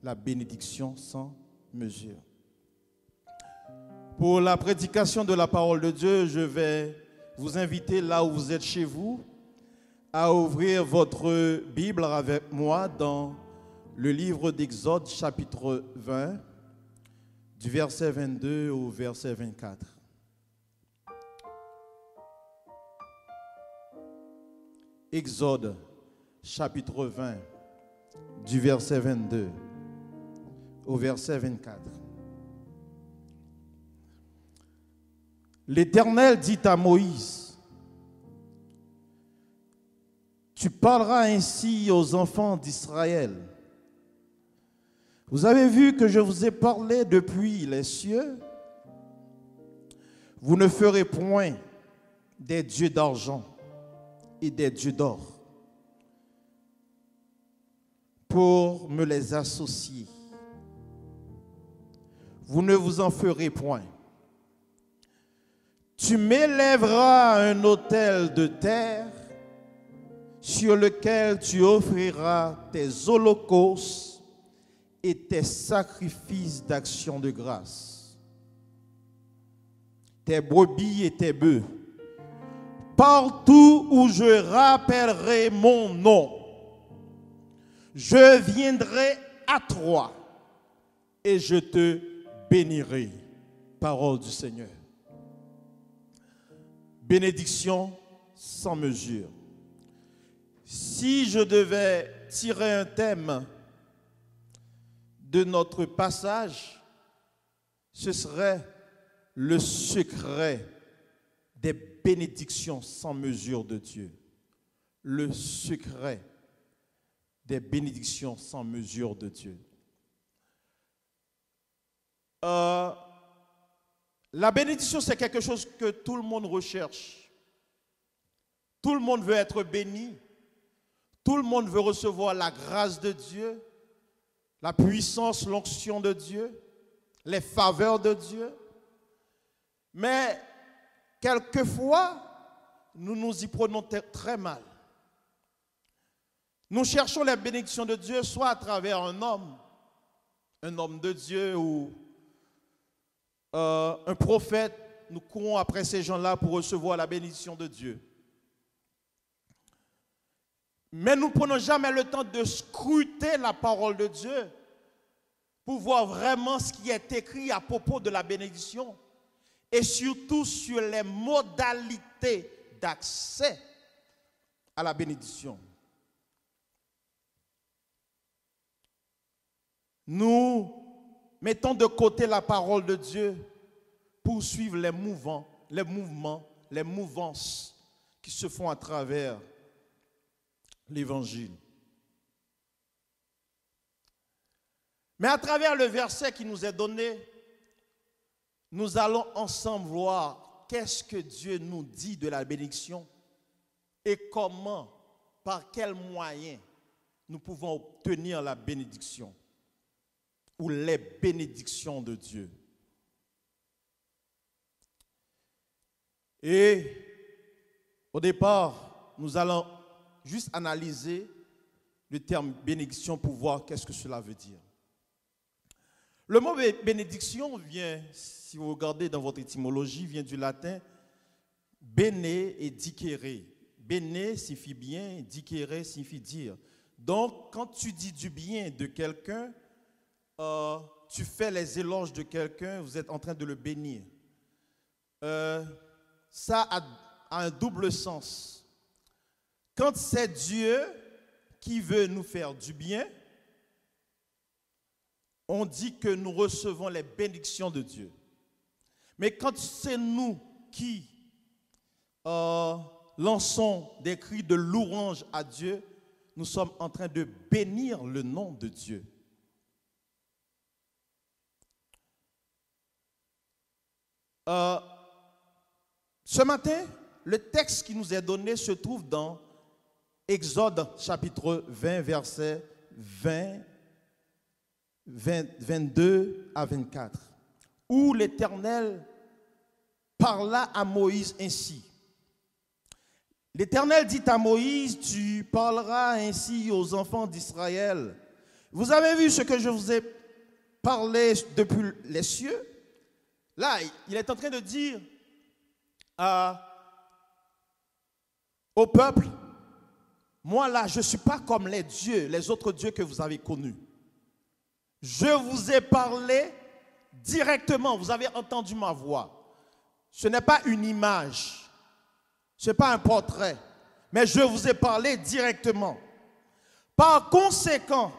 La bénédiction sans mesure. Pour la prédication de la parole de Dieu, je vais vous inviter là où vous êtes chez vous à ouvrir votre Bible avec moi dans le livre d'Exode chapitre 20 du verset 22 au verset 24. Exode chapitre 20 du verset 22 au verset 24. L'Éternel dit à Moïse, tu parleras ainsi aux enfants d'Israël. Vous avez vu que je vous ai parlé depuis les cieux. Vous ne ferez point des dieux d'argent et des dieux d'or pour me les associer. Vous ne vous en ferez point. Tu m'élèveras un autel de terre sur lequel tu offriras tes holocaustes et tes sacrifices d'action de grâce, tes brebis et tes bœufs, partout où je rappellerai mon nom, je viendrai à toi et je te bénirai. Parole du Seigneur. Bénédiction sans mesure. Si je devais tirer un thème de notre passage, ce serait le secret des bénédictions sans mesure de Dieu. Le secret des bénédictions sans mesure de Dieu. La bénédiction, c'est quelque chose que tout le monde recherche. Tout le monde veut être béni. Tout le monde veut recevoir la grâce de Dieu, la puissance, l'onction de Dieu, les faveurs de Dieu. Mais quelquefois, nous nous y prenons très mal. Nous cherchons les bénédictions de Dieu soit à travers un homme de Dieu ou un prophète. Nous courons après ces gens-là pour recevoir la bénédiction de Dieu. Mais nous ne prenons jamais le temps de scruter la parole de Dieu pour voir vraiment ce qui est écrit à propos de la bénédiction et surtout sur les modalités d'accès à la bénédiction. Nous mettons de côté la parole de Dieu pour suivre les mouvances qui se font à travers l'Évangile. Mais à travers le verset qui nous est donné, nous allons ensemble voir qu'est-ce que Dieu nous dit de la bénédiction et comment, par quels moyens nous pouvons obtenir la bénédiction ou les bénédictions de Dieu. Et au départ, nous allons juste analyser le terme bénédiction pour voir qu'est-ce que cela veut dire. Le mot bénédiction vient, si vous regardez dans votre étymologie, vient du latin bene et dicere. Bene signifie bien, dicere signifie dire. Donc, quand tu dis du bien de quelqu'un, tu fais les éloges de quelqu'un, vous êtes en train de le bénir. Ça a un double sens. Quand c'est Dieu qui veut nous faire du bien, on dit que nous recevons les bénédictions de Dieu. Mais quand c'est nous qui lançons des cris de louange à Dieu, nous sommes en train de bénir le nom de Dieu. Ce matin, le texte qui nous est donné se trouve dans Exode chapitre 20, versets 22 à 24, où l'Éternel parla à Moïse ainsi. L'Éternel dit à Moïse, tu parleras ainsi aux enfants d'Israël. Vous avez vu ce que je vous ai parlé depuis les cieux? Là, il est en train de dire au peuple, moi là, je ne suis pas comme les autres dieux que vous avez connus. Je vous ai parlé directement, vous avez entendu ma voix. Ce n'est pas une image, ce n'est pas un portrait, mais je vous ai parlé directement. Par conséquent,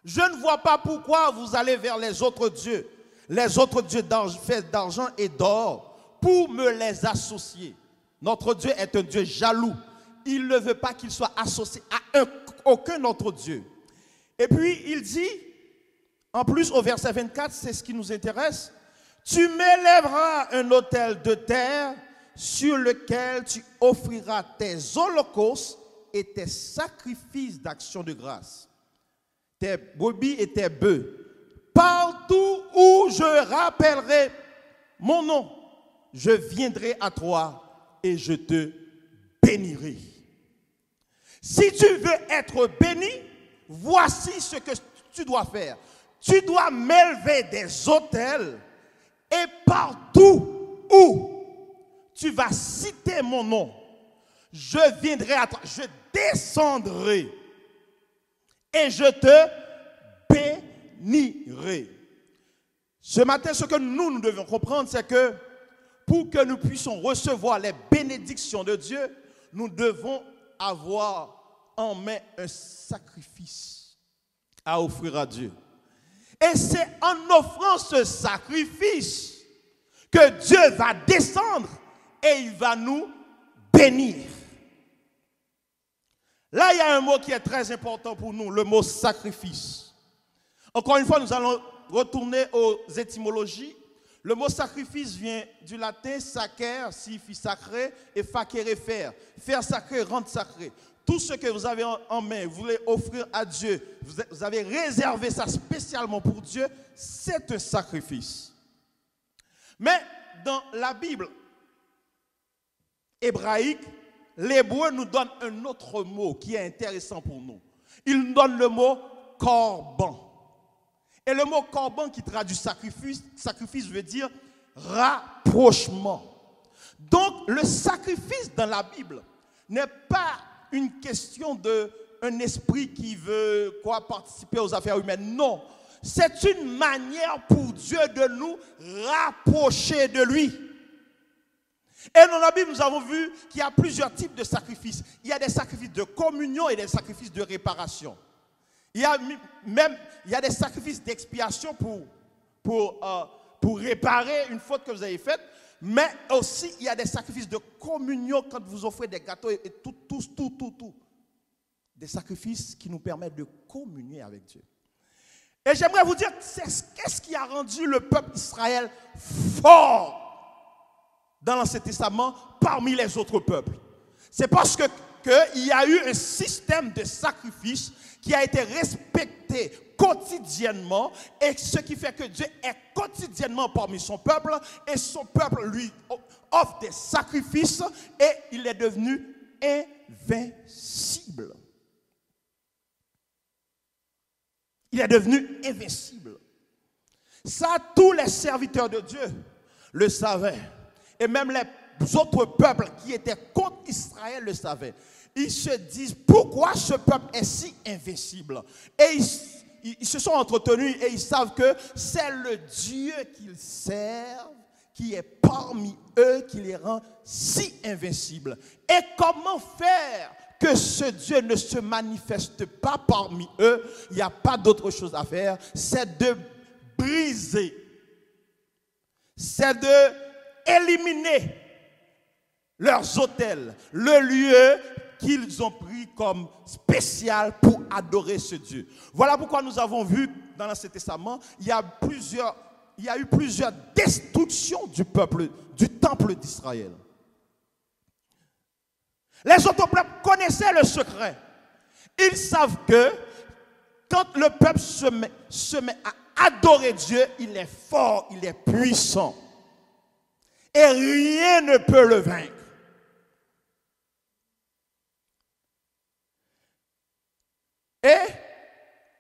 je ne vois pas pourquoi vous allez vers les autres dieux faits d'argent et d'or, pour me les associer. Notre Dieu est un Dieu jaloux. Il ne veut pas qu'il soit associé à aucun autre Dieu. Et puis il dit, en plus au verset 24, c'est ce qui nous intéresse, tu m'élèveras un autel de terre sur lequel tu offriras tes holocaustes et tes sacrifices d'action de grâce, tes brebis et tes bœufs. Partout où je rappellerai mon nom, je viendrai à toi et je te bénirai. Si tu veux être béni, voici ce que tu dois faire. Tu dois m'élever des autels et partout où tu vas citer mon nom, je viendrai à toi, je descendrai et je te bénirai. Ce matin, ce que nous devons comprendre, c'est que pour que nous puissions recevoir les bénédictions de Dieu, nous devons avoir en main un sacrifice à offrir à Dieu. Et c'est en offrant ce sacrifice que Dieu va descendre et il va nous bénir. Là, il y a un mot qui est très important pour nous, le mot sacrifice. Encore une fois, nous allons retourner aux étymologies. Le mot sacrifice vient du latin sacer, signifie sacré, et facere, faire. Faire sacré, rendre sacré. Tout ce que vous avez en main, vous voulez offrir à Dieu, vous avez réservé ça spécialement pour Dieu, c'est un sacrifice. Mais dans la Bible hébraïque, l'hébreu nous donne un autre mot qui est intéressant pour nous. Il nous donne le mot corban. Et le mot corban qui traduit sacrifice veut dire rapprochement. Donc le sacrifice dans la Bible n'est pas une question d'un esprit qui veut participer aux affaires humaines. Non, c'est une manière pour Dieu de nous rapprocher de lui. Et dans la Bible, nous avons vu qu'il y a plusieurs types de sacrifices. Il y a des sacrifices de communion et des sacrifices de réparation. Il y a des sacrifices d'expiation pour réparer une faute que vous avez faite. Mais aussi, il y a des sacrifices de communion quand vous offrez des gâteaux et tout. Des sacrifices qui nous permettent de communier avec Dieu. Et j'aimerais vous dire, qu'est-ce qui a rendu le peuple d'Israël fort dans l'Ancien Testament parmi les autres peuples? C'est parce qu'il y a eu un système de sacrifice qui a été respecté quotidiennement, et ce qui fait que Dieu est quotidiennement parmi son peuple, et son peuple lui offre des sacrifices, et il est devenu invincible. Il est devenu invincible. Ça, tous les serviteurs de Dieu le savaient, et même les autres peuples qui étaient contre Israël le savaient. Ils se disent, pourquoi ce peuple est si invincible? Et ils se sont entretenus et ils savent que c'est le Dieu qu'ils servent qui est parmi eux qui les rend si invincibles. Et comment faire que ce Dieu ne se manifeste pas parmi eux? Il n'y a pas d'autre chose à faire, c'est de briser, c'est de éliminer leurs autels, le lieu qu'ils ont pris comme spécial pour adorer ce Dieu. Voilà pourquoi nous avons vu dans l'Ancien Testament, il y a eu plusieurs destructions du temple d'Israël. Les autres peuples connaissaient le secret. Ils savent que quand le peuple se met à adorer Dieu, il est fort, il est puissant. Et rien ne peut le vaincre. Et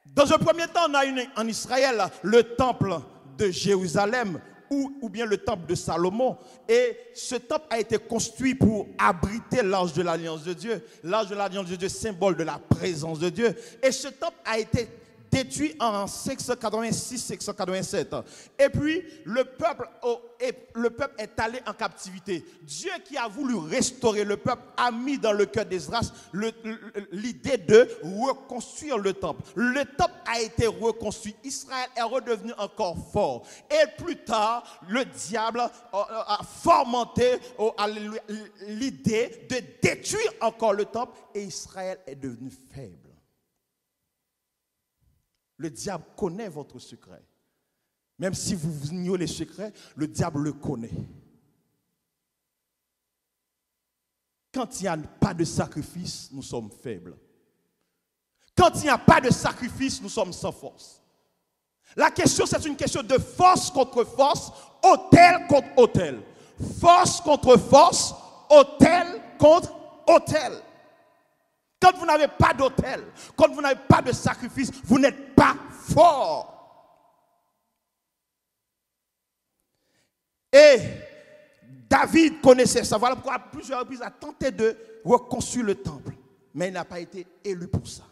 dans un premier temps, on a en Israël le temple de Jérusalem ou bien le temple de Salomon. Et ce temple a été construit pour abriter l'arche de l'Alliance de Dieu. L'arche de l'Alliance de Dieu, symbole de la présence de Dieu. Et ce temple a été détruit en 586-587. Et puis, le peuple est allé en captivité. Dieu qui a voulu restaurer le peuple a mis dans le cœur d'Esdras l'idée de reconstruire le temple. Le temple a été reconstruit. Israël est redevenu encore fort. Et plus tard, le diable a fomenté l'idée de détruire encore le temple et Israël est devenu faible. Le diable connaît votre secret. Même si vous ignorez les secrets, le diable le connaît. Quand il n'y a pas de sacrifice, nous sommes faibles. Quand il n'y a pas de sacrifice, nous sommes sans force. La question, c'est une question de force contre force, autel contre autel. Force contre force, autel contre autel. Quand vous n'avez pas d'autel, quand vous n'avez pas de sacrifice, vous n'êtes pas fort. Et David connaissait ça. Voilà pourquoi à plusieurs reprises il a tenté de reconstruire le temple. Mais il n'a pas été élu pour ça.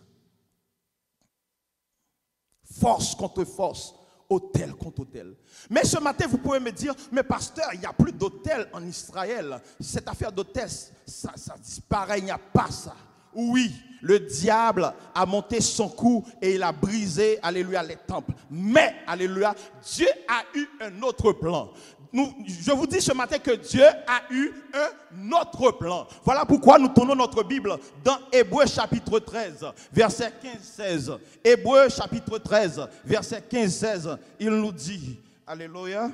Force contre force, autel contre autel. Mais ce matin, vous pouvez me dire, mais pasteur, il n'y a plus d'autel en Israël. Cette affaire d'autel, ça disparaît, il n'y a pas ça. Oui, le diable a monté son cou et il a brisé, alléluia, les temples. Mais, alléluia, Dieu a eu un autre plan. Je vous dis ce matin que Dieu a eu un autre plan. Voilà pourquoi nous tournons notre Bible dans Hébreux chapitre 13, verset 15-16. Hébreux chapitre 13, verset 15-16. Il nous dit, alléluia.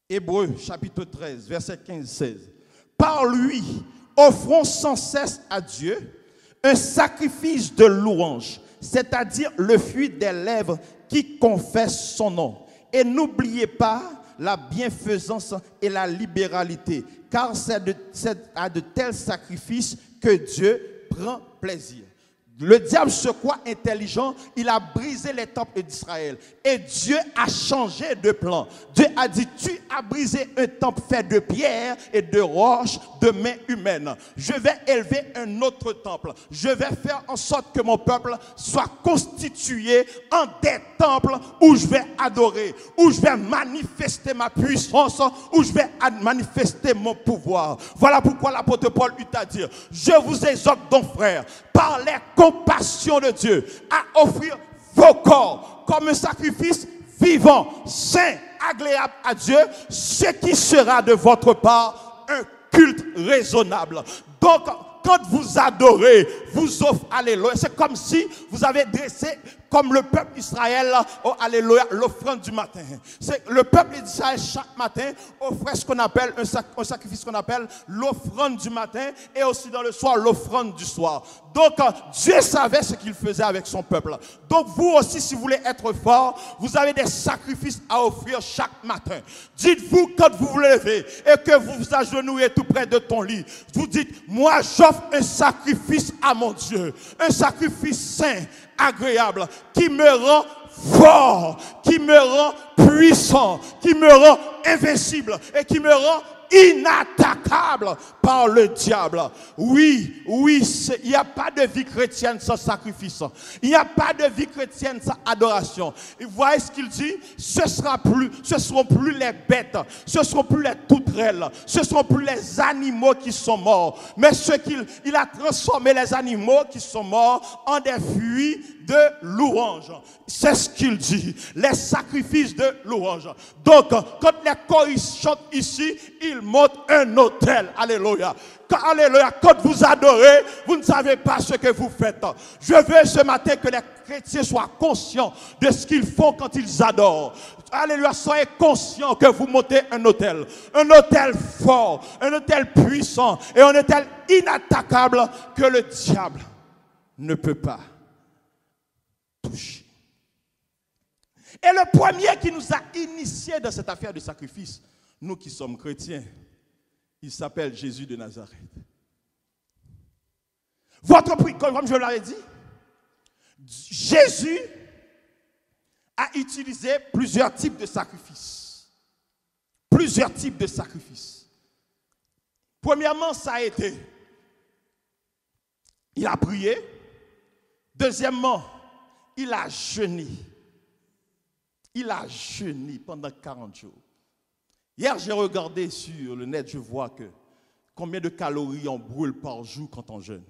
Hébreux chapitre 13, verset 15-16. Par lui, offrons sans cesse à Dieu un sacrifice de louange, c'est-à-dire le fruit des lèvres qui confessent son nom. Et n'oubliez pas la bienfaisance et la libéralité, car c'est à de tels sacrifices que Dieu prend plaisir. Le diable se croit intelligent, il a brisé les temples d'Israël. Et Dieu a changé de plan. Dieu a dit, tu as brisé un temple fait de pierre et de roches de mains humaines. Je vais élever un autre temple. Je vais faire en sorte que mon peuple soit constitué en des temples où je vais adorer, où je vais manifester ma puissance, où je vais manifester mon pouvoir. Voilà pourquoi l'apôtre Paul eut à dire, je vous exhorte donc frères, par les compassions de Dieu, à offrir vos corps comme un sacrifice vivant, saint, agréable à Dieu, ce qui sera de votre part un culte raisonnable. Donc, quand vous adorez, vous offrez, alléluia, c'est comme si vous avez dressé, comme le peuple d'Israël, oh, alléluia, l'offrande du matin. C'est le peuple d'Israël chaque matin offrait ce qu'on appelle un sacrifice qu'on appelle l'offrande du matin et aussi dans le soir l'offrande du soir. Donc Dieu savait ce qu'il faisait avec son peuple. Donc vous aussi, si vous voulez être fort, vous avez des sacrifices à offrir chaque matin. Dites-vous quand vous vous levez et que vous vous agenouillez tout près de ton lit, vous dites, moi j'offre un sacrifice à mon Dieu, un sacrifice saint, agréable, qui me rend fort, qui me rend puissant, qui me rend invincible et qui me rend inattaquable par le diable. Oui, il n'y a pas de vie chrétienne sans sacrifice. Il n'y a pas de vie chrétienne sans adoration. Et voyez ce qu'il dit, ce seront plus les bêtes, ce seront plus les touterelles, ce seront plus les animaux qui sont morts, mais il a transformé les animaux qui sont morts en des fruits de louange. C'est ce qu'il dit, les sacrifices de louange. Donc, quand les choristes chantent ici, ils montent un autel. Alléluia. Alléluia. Quand vous adorez, vous ne savez pas ce que vous faites. Je veux ce matin que les chrétiens soient conscients de ce qu'ils font quand ils adorent. Alléluia. Soyez conscients que vous montez un autel fort, un autel puissant et un autel inattaquable que le diable ne peut pas toucher. Et le premier qui nous a initiés dans cette affaire de sacrifice, nous qui sommes chrétiens, il s'appelle Jésus de Nazareth. Votre prix, comme je l'avais dit, Jésus a utilisé plusieurs types de sacrifices. Plusieurs types de sacrifices. Premièrement, ça a été, il a prié. Deuxièmement, il a jeûné. Il a jeûné pendant 40 jours. Hier, j'ai regardé sur le net, je vois que combien de calories on brûle par jour quand on jeûne.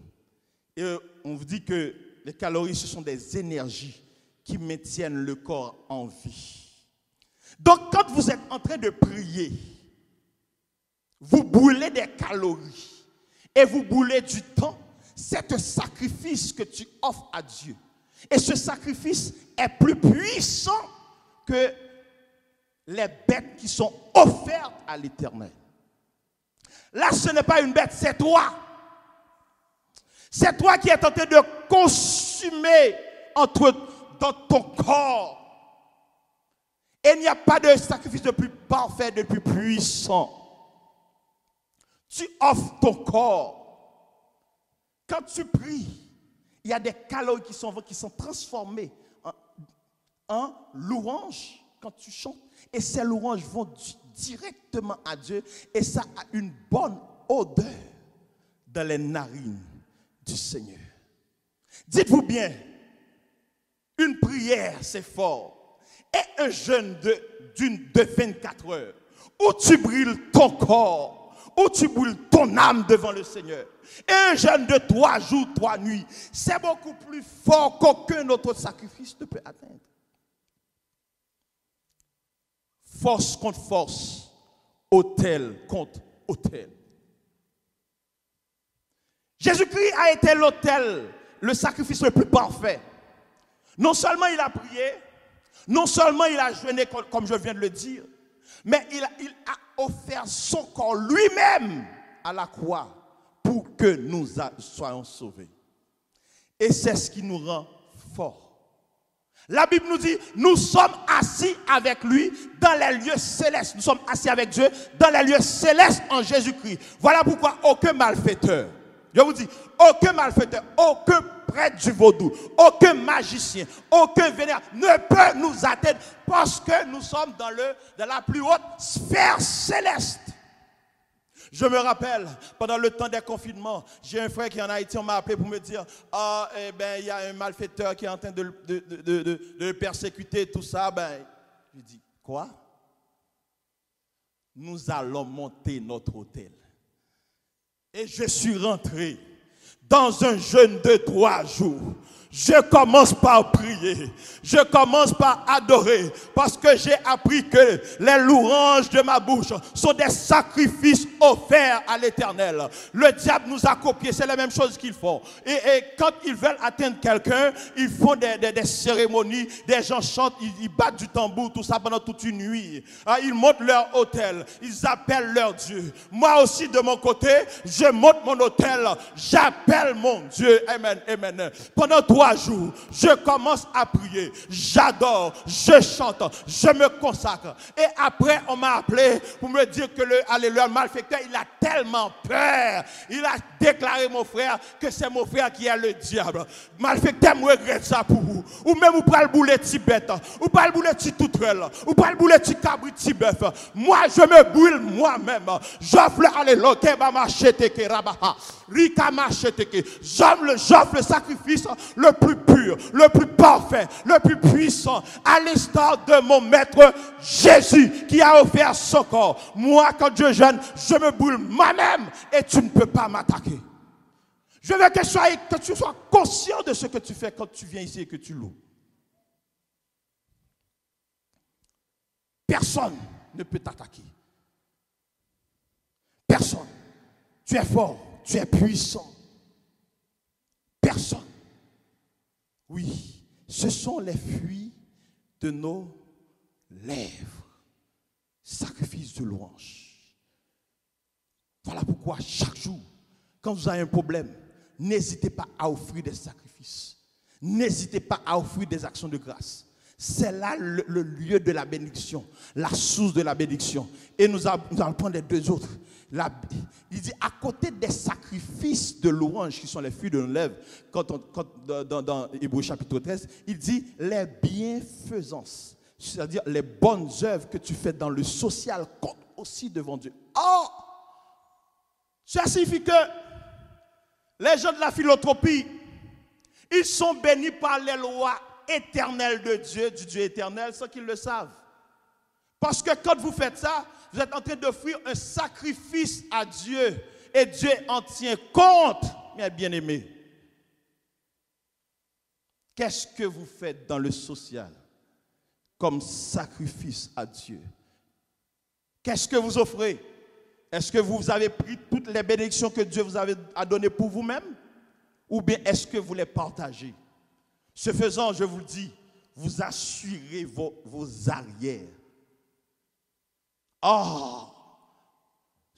Et on vous dit que les calories, ce sont des énergies qui maintiennent le corps en vie. Donc, quand vous êtes en train de prier, vous brûlez des calories et vous brûlez du temps. C'est un sacrifice que tu offres à Dieu. Et ce sacrifice est plus puissant que les bêtes qui sont offertes à l'Éternel. Là, ce n'est pas une bête, c'est toi. C'est toi qui es en train de consumer dans ton corps. Et il n'y a pas de sacrifice de plus parfait, de plus puissant. Tu offres ton corps. Quand tu pries, il y a des calories qui sont transformées en louanges quand tu chantes. Et ces louanges vont directement à Dieu. Et ça a une bonne odeur dans les narines du Seigneur. Dites-vous bien, une prière, c'est fort. Et un jeûne de 24 heures, où tu brûles ton corps, où tu brûles ton âme devant le Seigneur. Et un jeûne de 3 jours, 3 nuits, c'est beaucoup plus fort qu'aucun autre sacrifice ne peut atteindre. Force contre force, autel contre autel. Jésus-Christ a été l'autel, le sacrifice le plus parfait. Non seulement il a prié, non seulement il a jeûné comme je viens de le dire, mais il a offert son corps lui-même à la croix pour que nous soyons sauvés. Et c'est ce qui nous rend forts. La Bible nous dit, nous sommes assis avec lui dans les lieux célestes. Nous sommes assis avec Dieu dans les lieux célestes en Jésus-Christ. Voilà pourquoi aucun malfaiteur, je vous dis, aucun malfaiteur, aucun prêtre du vaudou, aucun magicien, aucun vénère ne peut nous atteindre parce que nous sommes dans la plus haute sphère céleste. Je me rappelle, pendant le temps des confinements, j'ai un frère qui est en Haïti, on m'a appelé pour me dire, il y a un malfaiteur qui est en train de le persécuter, tout ça. Je dis, quoi? Nous allons monter notre hôtel. Et je suis rentré dans un jeûne de 3 jours. Je commence par prier, je commence par adorer, parce que j'ai appris que les louanges de ma bouche sont des sacrifices offerts à l'Éternel. Le diable nous a copié, c'est la même chose qu'ils font. Et quand ils veulent atteindre quelqu'un, ils font des cérémonies, des gens chantent, ils battent du tambour, tout ça pendant toute une nuit. Ils montent leur autel, ils appellent leur Dieu. Moi aussi de mon côté, je monte mon autel, j'appelle mon Dieu. Amen, amen. Pendant 3 jours, je commence à prier, j'adore, je chante, je me consacre. Et après, on m'a appelé pour me dire que le malfaiteur, il a tellement peur. Il a déclaré, mon frère, que c'est mon frère qui est le diable. Malfaiteur, moi, regrette ça pour vous. Ou même, vous prenez le boulet de bête, ou pas le boulet de toutrelle, ou pas le boulet de cabri de bœuf. Moi, je me brûle moi-même. J'offre j'offre le sacrifice le plus pur, le plus parfait, le plus puissant, à l'instar de mon maître Jésus qui a offert son corps. Moi, quand je jeûne, je me brûle moi-même et tu ne peux pas m'attaquer. Je veux que tu sois conscient de ce que tu fais quand tu viens ici et que tu loues. Personne ne peut t'attaquer. Personne. Tu es fort, tu es puissant. Personne. Oui, ce sont les fruits de nos lèvres. Sacrifice de louange. Voilà pourquoi chaque jour, quand vous avez un problème, n'hésitez pas à offrir des sacrifices. N'hésitez pas à offrir des actions de grâce. C'est là le lieu de la bénédiction, la source de la bénédiction. Et nous allons prendre les 2 autres. Il dit, à côté des sacrifices de louange qui sont les fruits de nos lèvres, dans Hébreux chapitre 13, il dit les bienfaisances, c'est-à-dire les bonnes œuvres que tu fais dans le social comptent aussi devant Dieu. Oh! Ça signifie que les gens de la philanthropie, ils sont bénis par les lois éternelles de Dieu, du Dieu éternel, sans qu'ils le savent. Parce que quand vous faites ça, vous êtes en train d'offrir un sacrifice à Dieu. Et Dieu en tient compte, mes bien-aimés. Qu'est-ce que vous faites dans le social comme sacrifice à Dieu? Qu'est-ce que vous offrez? Est-ce que vous avez pris toutes les bénédictions que Dieu vous a données pour vous-même? Ou bien est-ce que vous les partagez? Ce faisant, je vous le dis, vous assurez vos arrières. Oh!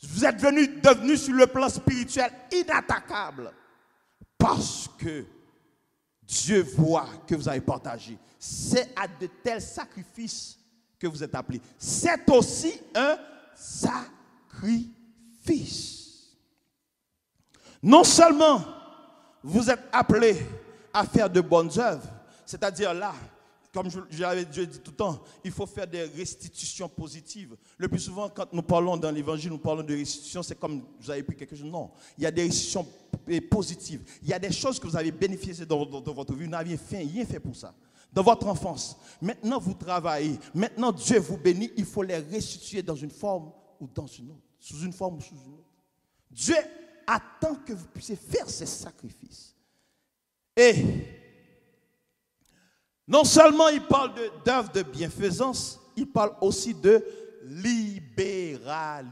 Vous êtes devenu sur le plan spirituel inattaquable parce que Dieu voit que vous avez partagé. C'est à de tels sacrifices que vous êtes appelés. C'est aussi un sacrifice. Non seulement vous êtes appelés à faire de bonnes œuvres, c'est-à-dire là, comme j'avais dit tout le temps, il faut faire des restitutions positives. Le plus souvent, quand nous parlons dans l'évangile, nous parlons de restitution, c'est comme vous avez pris quelque chose. Non, il y a des restitutions positives. Il y a des choses que vous avez bénéficiées dans votre vie. Vous n'aviez rien fait pour ça. Dans votre enfance. Maintenant, vous travaillez. Maintenant, Dieu vous bénit. Il faut les restituer dans une forme ou dans une autre. Sous une forme ou sous une autre. Dieu attend que vous puissiez faire ces sacrifices. Et non seulement il parle d'œuvre de bienfaisance, il parle aussi de libéralité.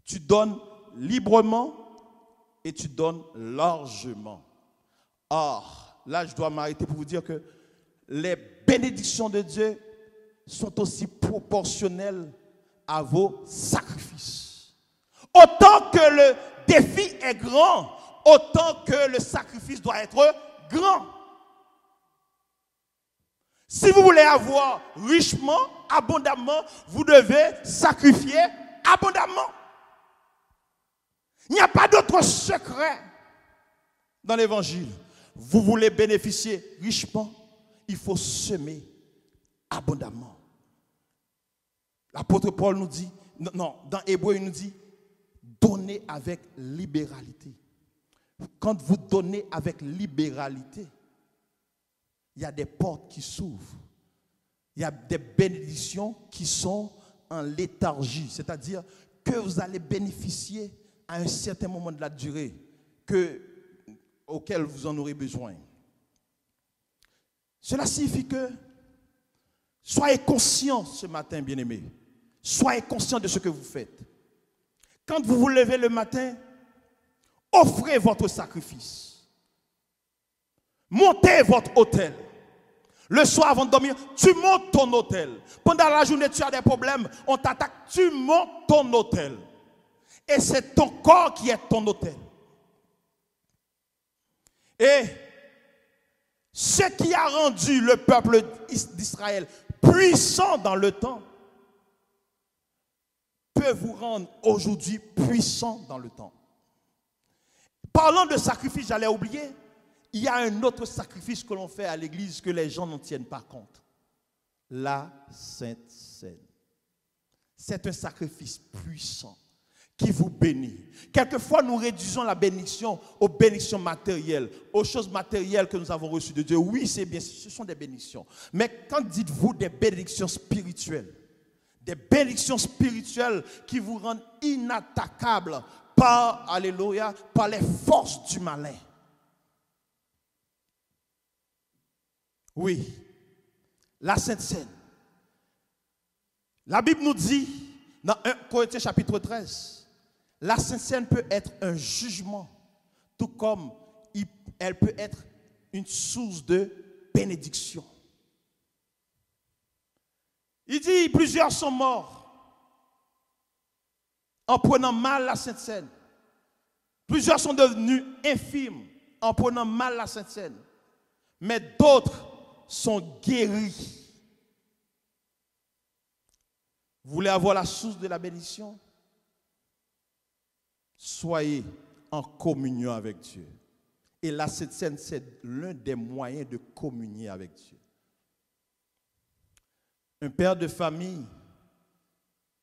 Tu donnes librement et tu donnes largement. Or, là, je dois m'arrêter pour vous dire que les bénédictions de Dieu sont aussi proportionnelles à vos sacrifices. Autant que le défi est grand, autant que le sacrifice doit être grand. Si vous voulez avoir richement, abondamment, vous devez sacrifier abondamment. Il n'y a pas d'autre secret dans l'évangile. Vous voulez bénéficier richement, il faut semer abondamment. L'apôtre Paul nous dit, non, dans Hébreu, il nous dit, donnez avec libéralité. Quand vous donnez avec libéralité, il y a des portes qui s'ouvrent. Il y a des bénédictions qui sont en léthargie. C'est-à-dire que vous allez bénéficier à un certain moment de la durée auquel vous en aurez besoin. Cela signifie que soyez conscients ce matin, bien-aimés. Soyez conscients de ce que vous faites. Quand vous vous levez le matin, offrez votre sacrifice. Montez votre autel. Le soir avant de dormir, tu montes ton autel. Pendant la journée, tu as des problèmes, on t'attaque, tu montes ton autel. Et c'est ton corps qui est ton autel. Et ce qui a rendu le peuple d'Israël puissant dans le temps peut vous rendre aujourd'hui puissant dans le temps. Parlant de sacrifice, j'allais oublier, il y a un autre sacrifice que l'on fait à l'église que les gens n'en tiennent pas compte. La Sainte Seine. C'est un sacrifice puissant qui vous bénit. Quelquefois, nous réduisons la bénédiction aux bénédictions matérielles, aux choses matérielles que nous avons reçues de Dieu. Oui, c'est bien, ce sont des bénédictions. Mais quand dites-vous des bénédictions spirituelles? Des bénédictions spirituelles qui vous rendent inattaquables par, alléluia, par les forces du malin. Oui, la Sainte Seine. La Bible nous dit, dans 1 Corinthiens chapitre 13, la Sainte Seine peut être un jugement, tout comme elle peut être une source de bénédiction. Il dit, plusieurs sont morts en prenant mal la Sainte Seine. Plusieurs sont devenus infirmes en prenant mal la Sainte Seine. Mais d'autres sont guéris. Vous voulez avoir la source de la bénédiction? Soyez en communion avec Dieu. Et la Sainte Seine, c'est l'un des moyens de communier avec Dieu. Un père de famille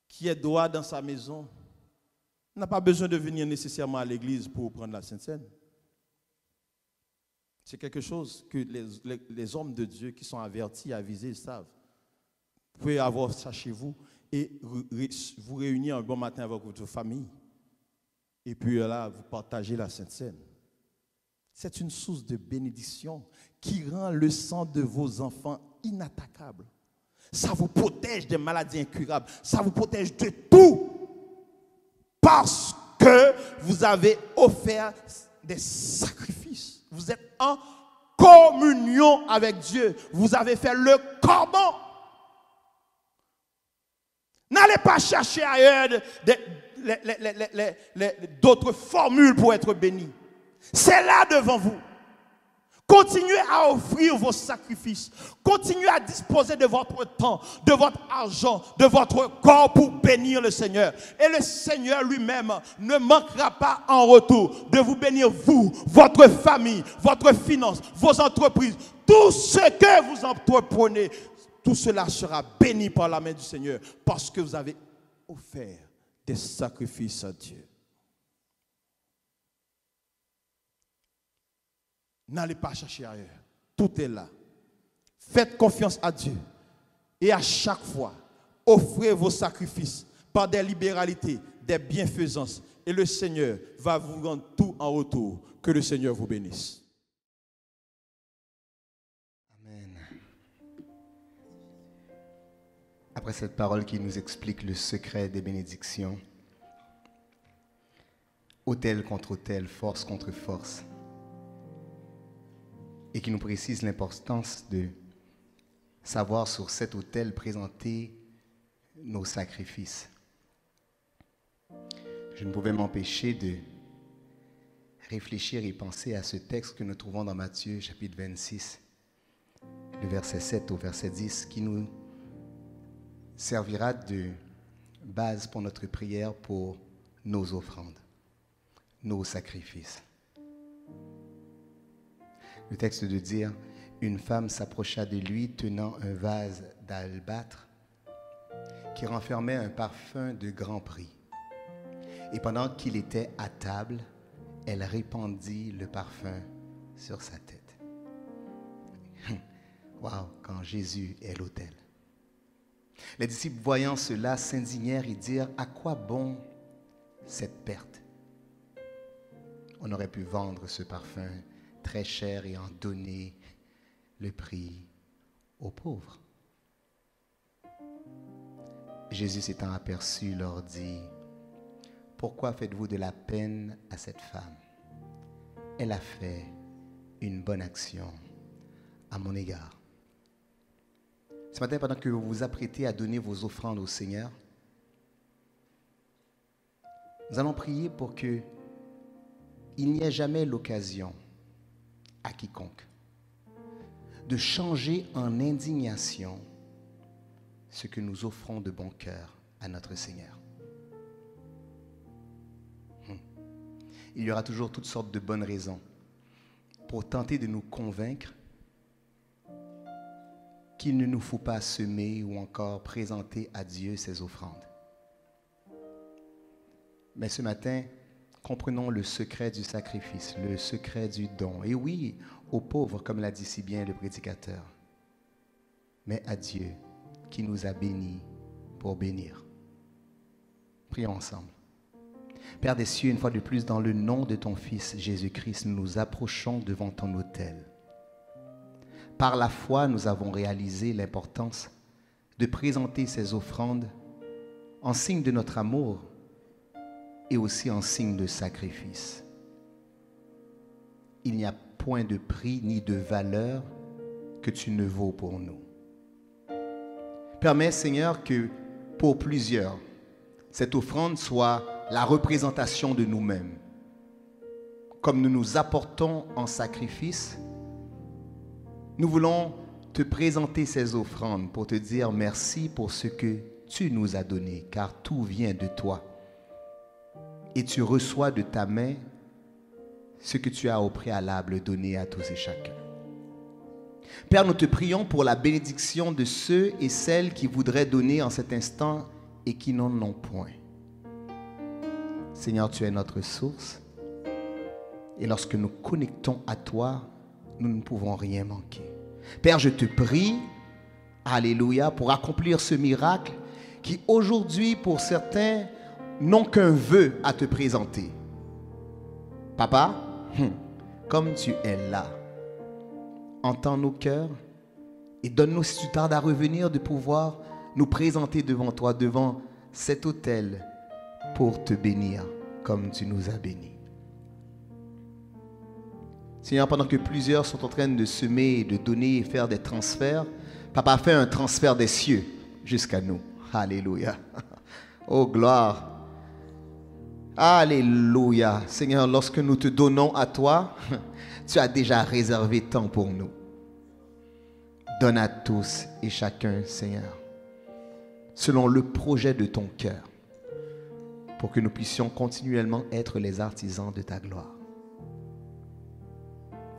qui est droit dans sa maison n'a pas besoin de venir nécessairement à l'église pour prendre la Sainte Seine. C'est quelque chose que les hommes de Dieu qui sont avertis, avisés, savent. Vous pouvez avoir ça chez vous et vous réunir un bon matin avec votre famille. Et puis là, vous partagez la Sainte Seine. C'est une source de bénédiction qui rend le sang de vos enfants inattaquable. Ça vous protège des maladies incurables. Ça vous protège de tout. Parce que vous avez offert des sacrifices. Vous êtes en communion avec Dieu. Vous avez fait le corban. N'allez pas chercher ailleurs d'autres formules pour être béni. C'est là devant vous. Continuez à offrir vos sacrifices. Continuez à disposer de votre temps, de votre argent, de votre corps pour bénir le Seigneur. Et le Seigneur lui-même ne manquera pas en retour de vous bénir vous, votre famille, votre finance, vos entreprises. Tout ce que vous entreprenez, tout cela sera béni par la main du Seigneur parce que vous avez offert des sacrifices à Dieu. N'allez pas chercher ailleurs. Tout est là. Faites confiance à Dieu. Et à chaque fois, offrez vos sacrifices par des libéralités, des bienfaisances. Et le Seigneur va vous rendre tout en retour. Que le Seigneur vous bénisse. Amen. Après cette parole qui nous explique le secret des bénédictions, autel contre autel, force contre force, et qui nous précise l'importance de savoir sur cet autel présenter nos sacrifices. Je ne pouvais m'empêcher de réfléchir et penser à ce texte que nous trouvons dans Matthieu chapitre 26, le verset 7 au verset 10, qui nous servira de base pour notre prière pour nos offrandes, nos sacrifices. Le texte de dire, une femme s'approcha de lui tenant un vase d'albâtre qui renfermait un parfum de grand prix. Et pendant qu'il était à table, elle répandit le parfum sur sa tête. Waouh, quand Jésus est l'autel. Les disciples voyant cela s'indignèrent et dirent, à quoi bon cette perte? On aurait pu vendre ce parfum très cher et en donner le prix aux pauvres. Jésus s'étant aperçu leur dit, pourquoi faites-vous de la peine à cette femme? Elle a fait une bonne action à mon égard. Ce matin, pendant que vous vous apprêtez à donner vos offrandes au Seigneur, nous allons prier pour que il n'y ait jamais l'occasion à quiconque de changer en indignation ce que nous offrons de bon cœur à notre Seigneur. Il y aura toujours toutes sortes de bonnes raisons pour tenter de nous convaincre qu'il ne nous faut pas semer ou encore présenter à Dieu ses offrandes. Mais ce matin, comprenons le secret du sacrifice, le secret du don. Et oui, aux pauvres, comme l'a dit si bien le prédicateur, mais à Dieu qui nous a bénis pour bénir. Prions ensemble. Père des cieux, une fois de plus, dans le nom de ton Fils Jésus-Christ, nous nous approchons devant ton autel. Par la foi, nous avons réalisé l'importance de présenter ces offrandes en signe de notre amour et aussi en signe de sacrifice. Il n'y a point de prix ni de valeur que tu ne vaux pour nous. Permets, Seigneur, que pour plusieurs, cette offrande soit la représentation de nous-mêmes. Comme nous nous apportons en sacrifice, nous voulons te présenter ces offrandes pour te dire merci pour ce que tu nous as donné, car tout vient de toi. Et tu reçois de ta main ce que tu as au préalable donné à tous et chacun. Père, nous te prions pour la bénédiction de ceux et celles qui voudraient donner en cet instant et qui n'en ont point. Seigneur, tu es notre source. Et lorsque nous connectons à toi, nous ne pouvons rien manquer. Père, je te prie, alléluia, pour accomplir ce miracle qui aujourd'hui, pour certains, n'ont qu'un vœu à te présenter. Papa, comme tu es là, entends nos cœurs et donne-nous, si tu tardes à revenir, de pouvoir nous présenter devant toi, devant cet autel, pour te bénir comme tu nous as bénis. Seigneur, pendant que plusieurs sont en train de semer, de donner et faire des transferts, Papa, fais un transfert des cieux jusqu'à nous. Alléluia. Oh, gloire. Alléluia. Seigneur, lorsque nous te donnons à toi, tu as déjà réservé temps pour nous. Donne à tous et chacun, Seigneur, selon le projet de ton cœur, pour que nous puissions continuellement être les artisans de ta gloire.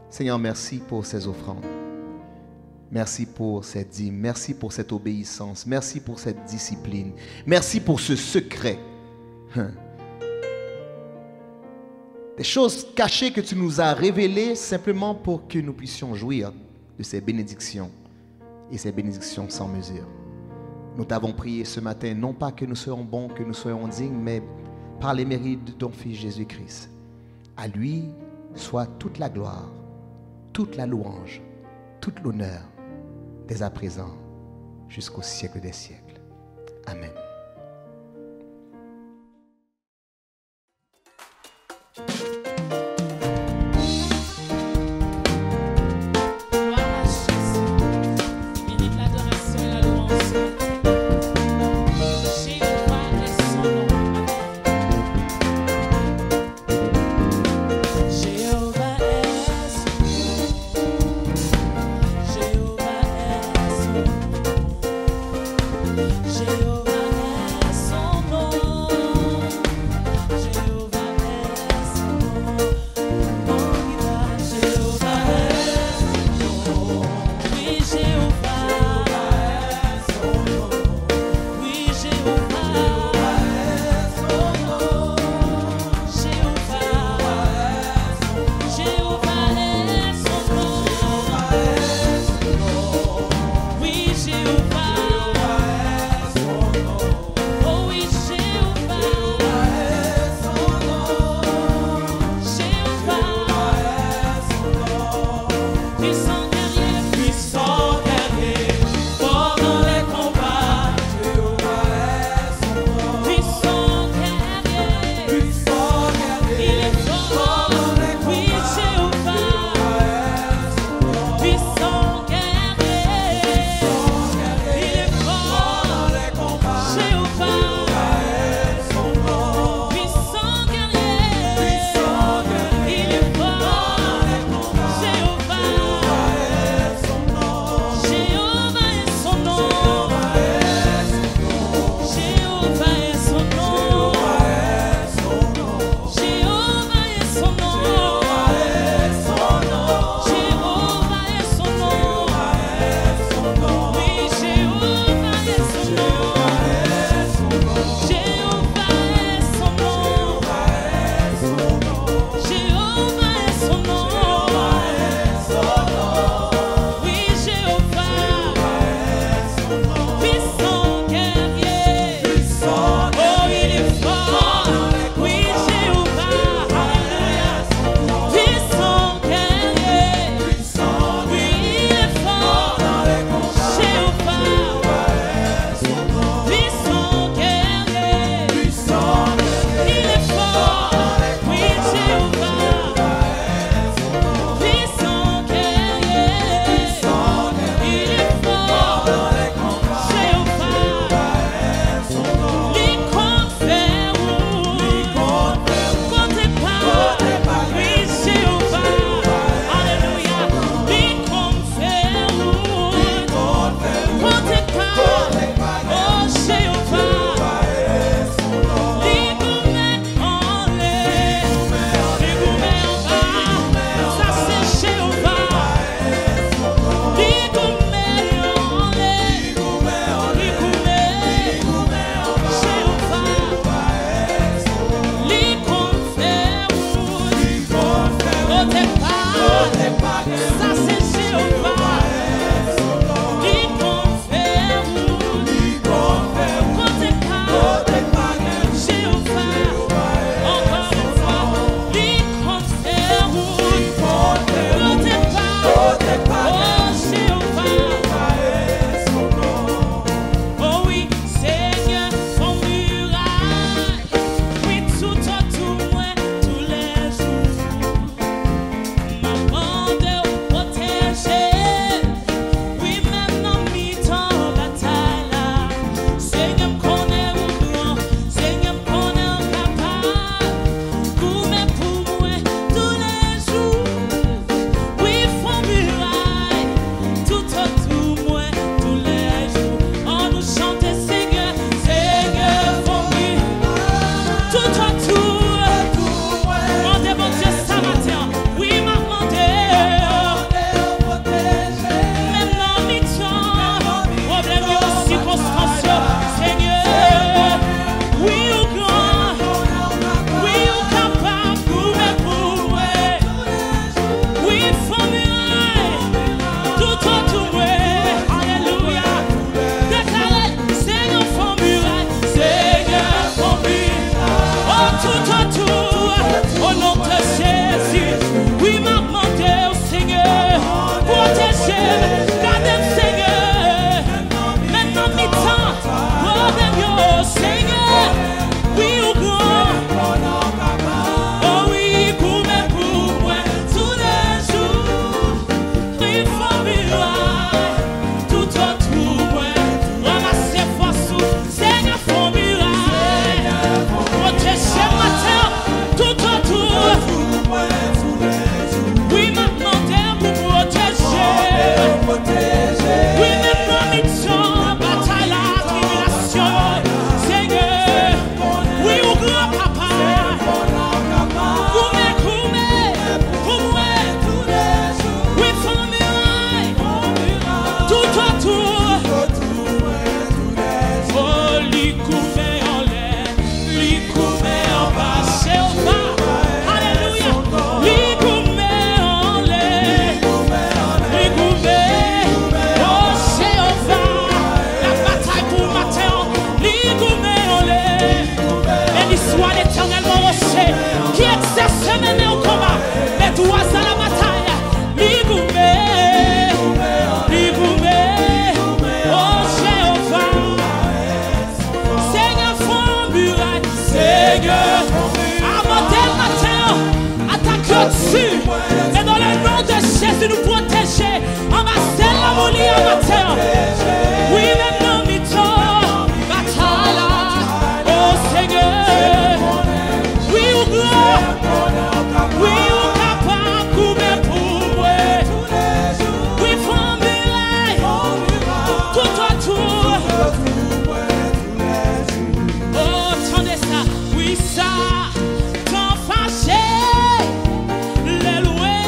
Seigneur, merci pour ces offrandes. Merci pour cette dîme. Merci pour cette obéissance. Merci pour cette discipline. Merci pour ce secret. Des choses cachées que tu nous as révélées simplement pour que nous puissions jouir de ces bénédictions et ces bénédictions sans mesure. Nous t'avons prié ce matin, non pas que nous soyons bons, que nous soyons dignes, mais par les mérites de ton Fils Jésus-Christ. À lui soit toute la gloire, toute la louange, tout l'honneur, dès à présent, jusqu'au siècle des siècles. Amen. Jésus. Et dans le nom de Jésus, nous protéger. En ma selle, la molie, en ma terre. Oui, maintenant, mito. Bataille là. Oh Seigneur. Oui, ou gloire. Oui, ou capable, couvert pour moi. Oui, famille. Tout autour. Oh, attendez ça. Oui, ça. Tant fâché. Les loin.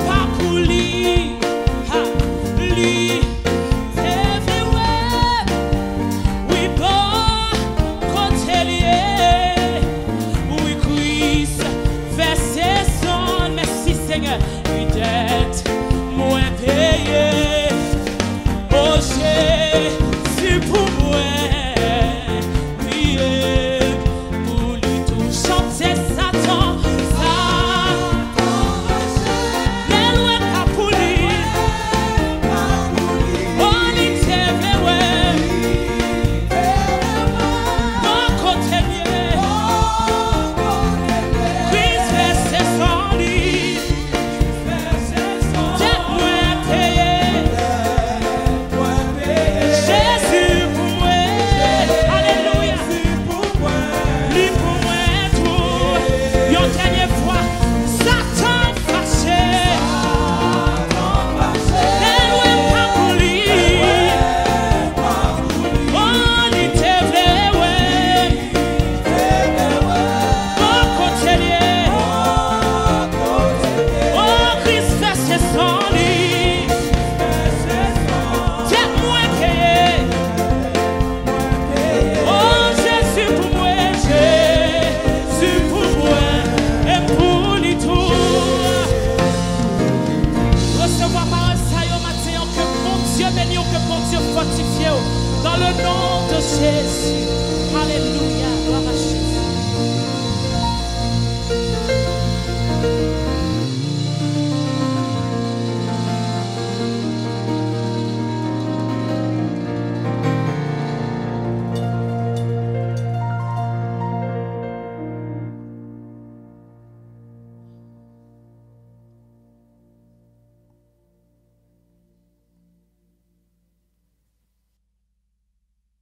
Pas pour lui. Lui. Everywhere. Oui, bon. Côté lié. Oui, Christ. Verset son. Merci, Seigneur. Oui, dette. Moins payé.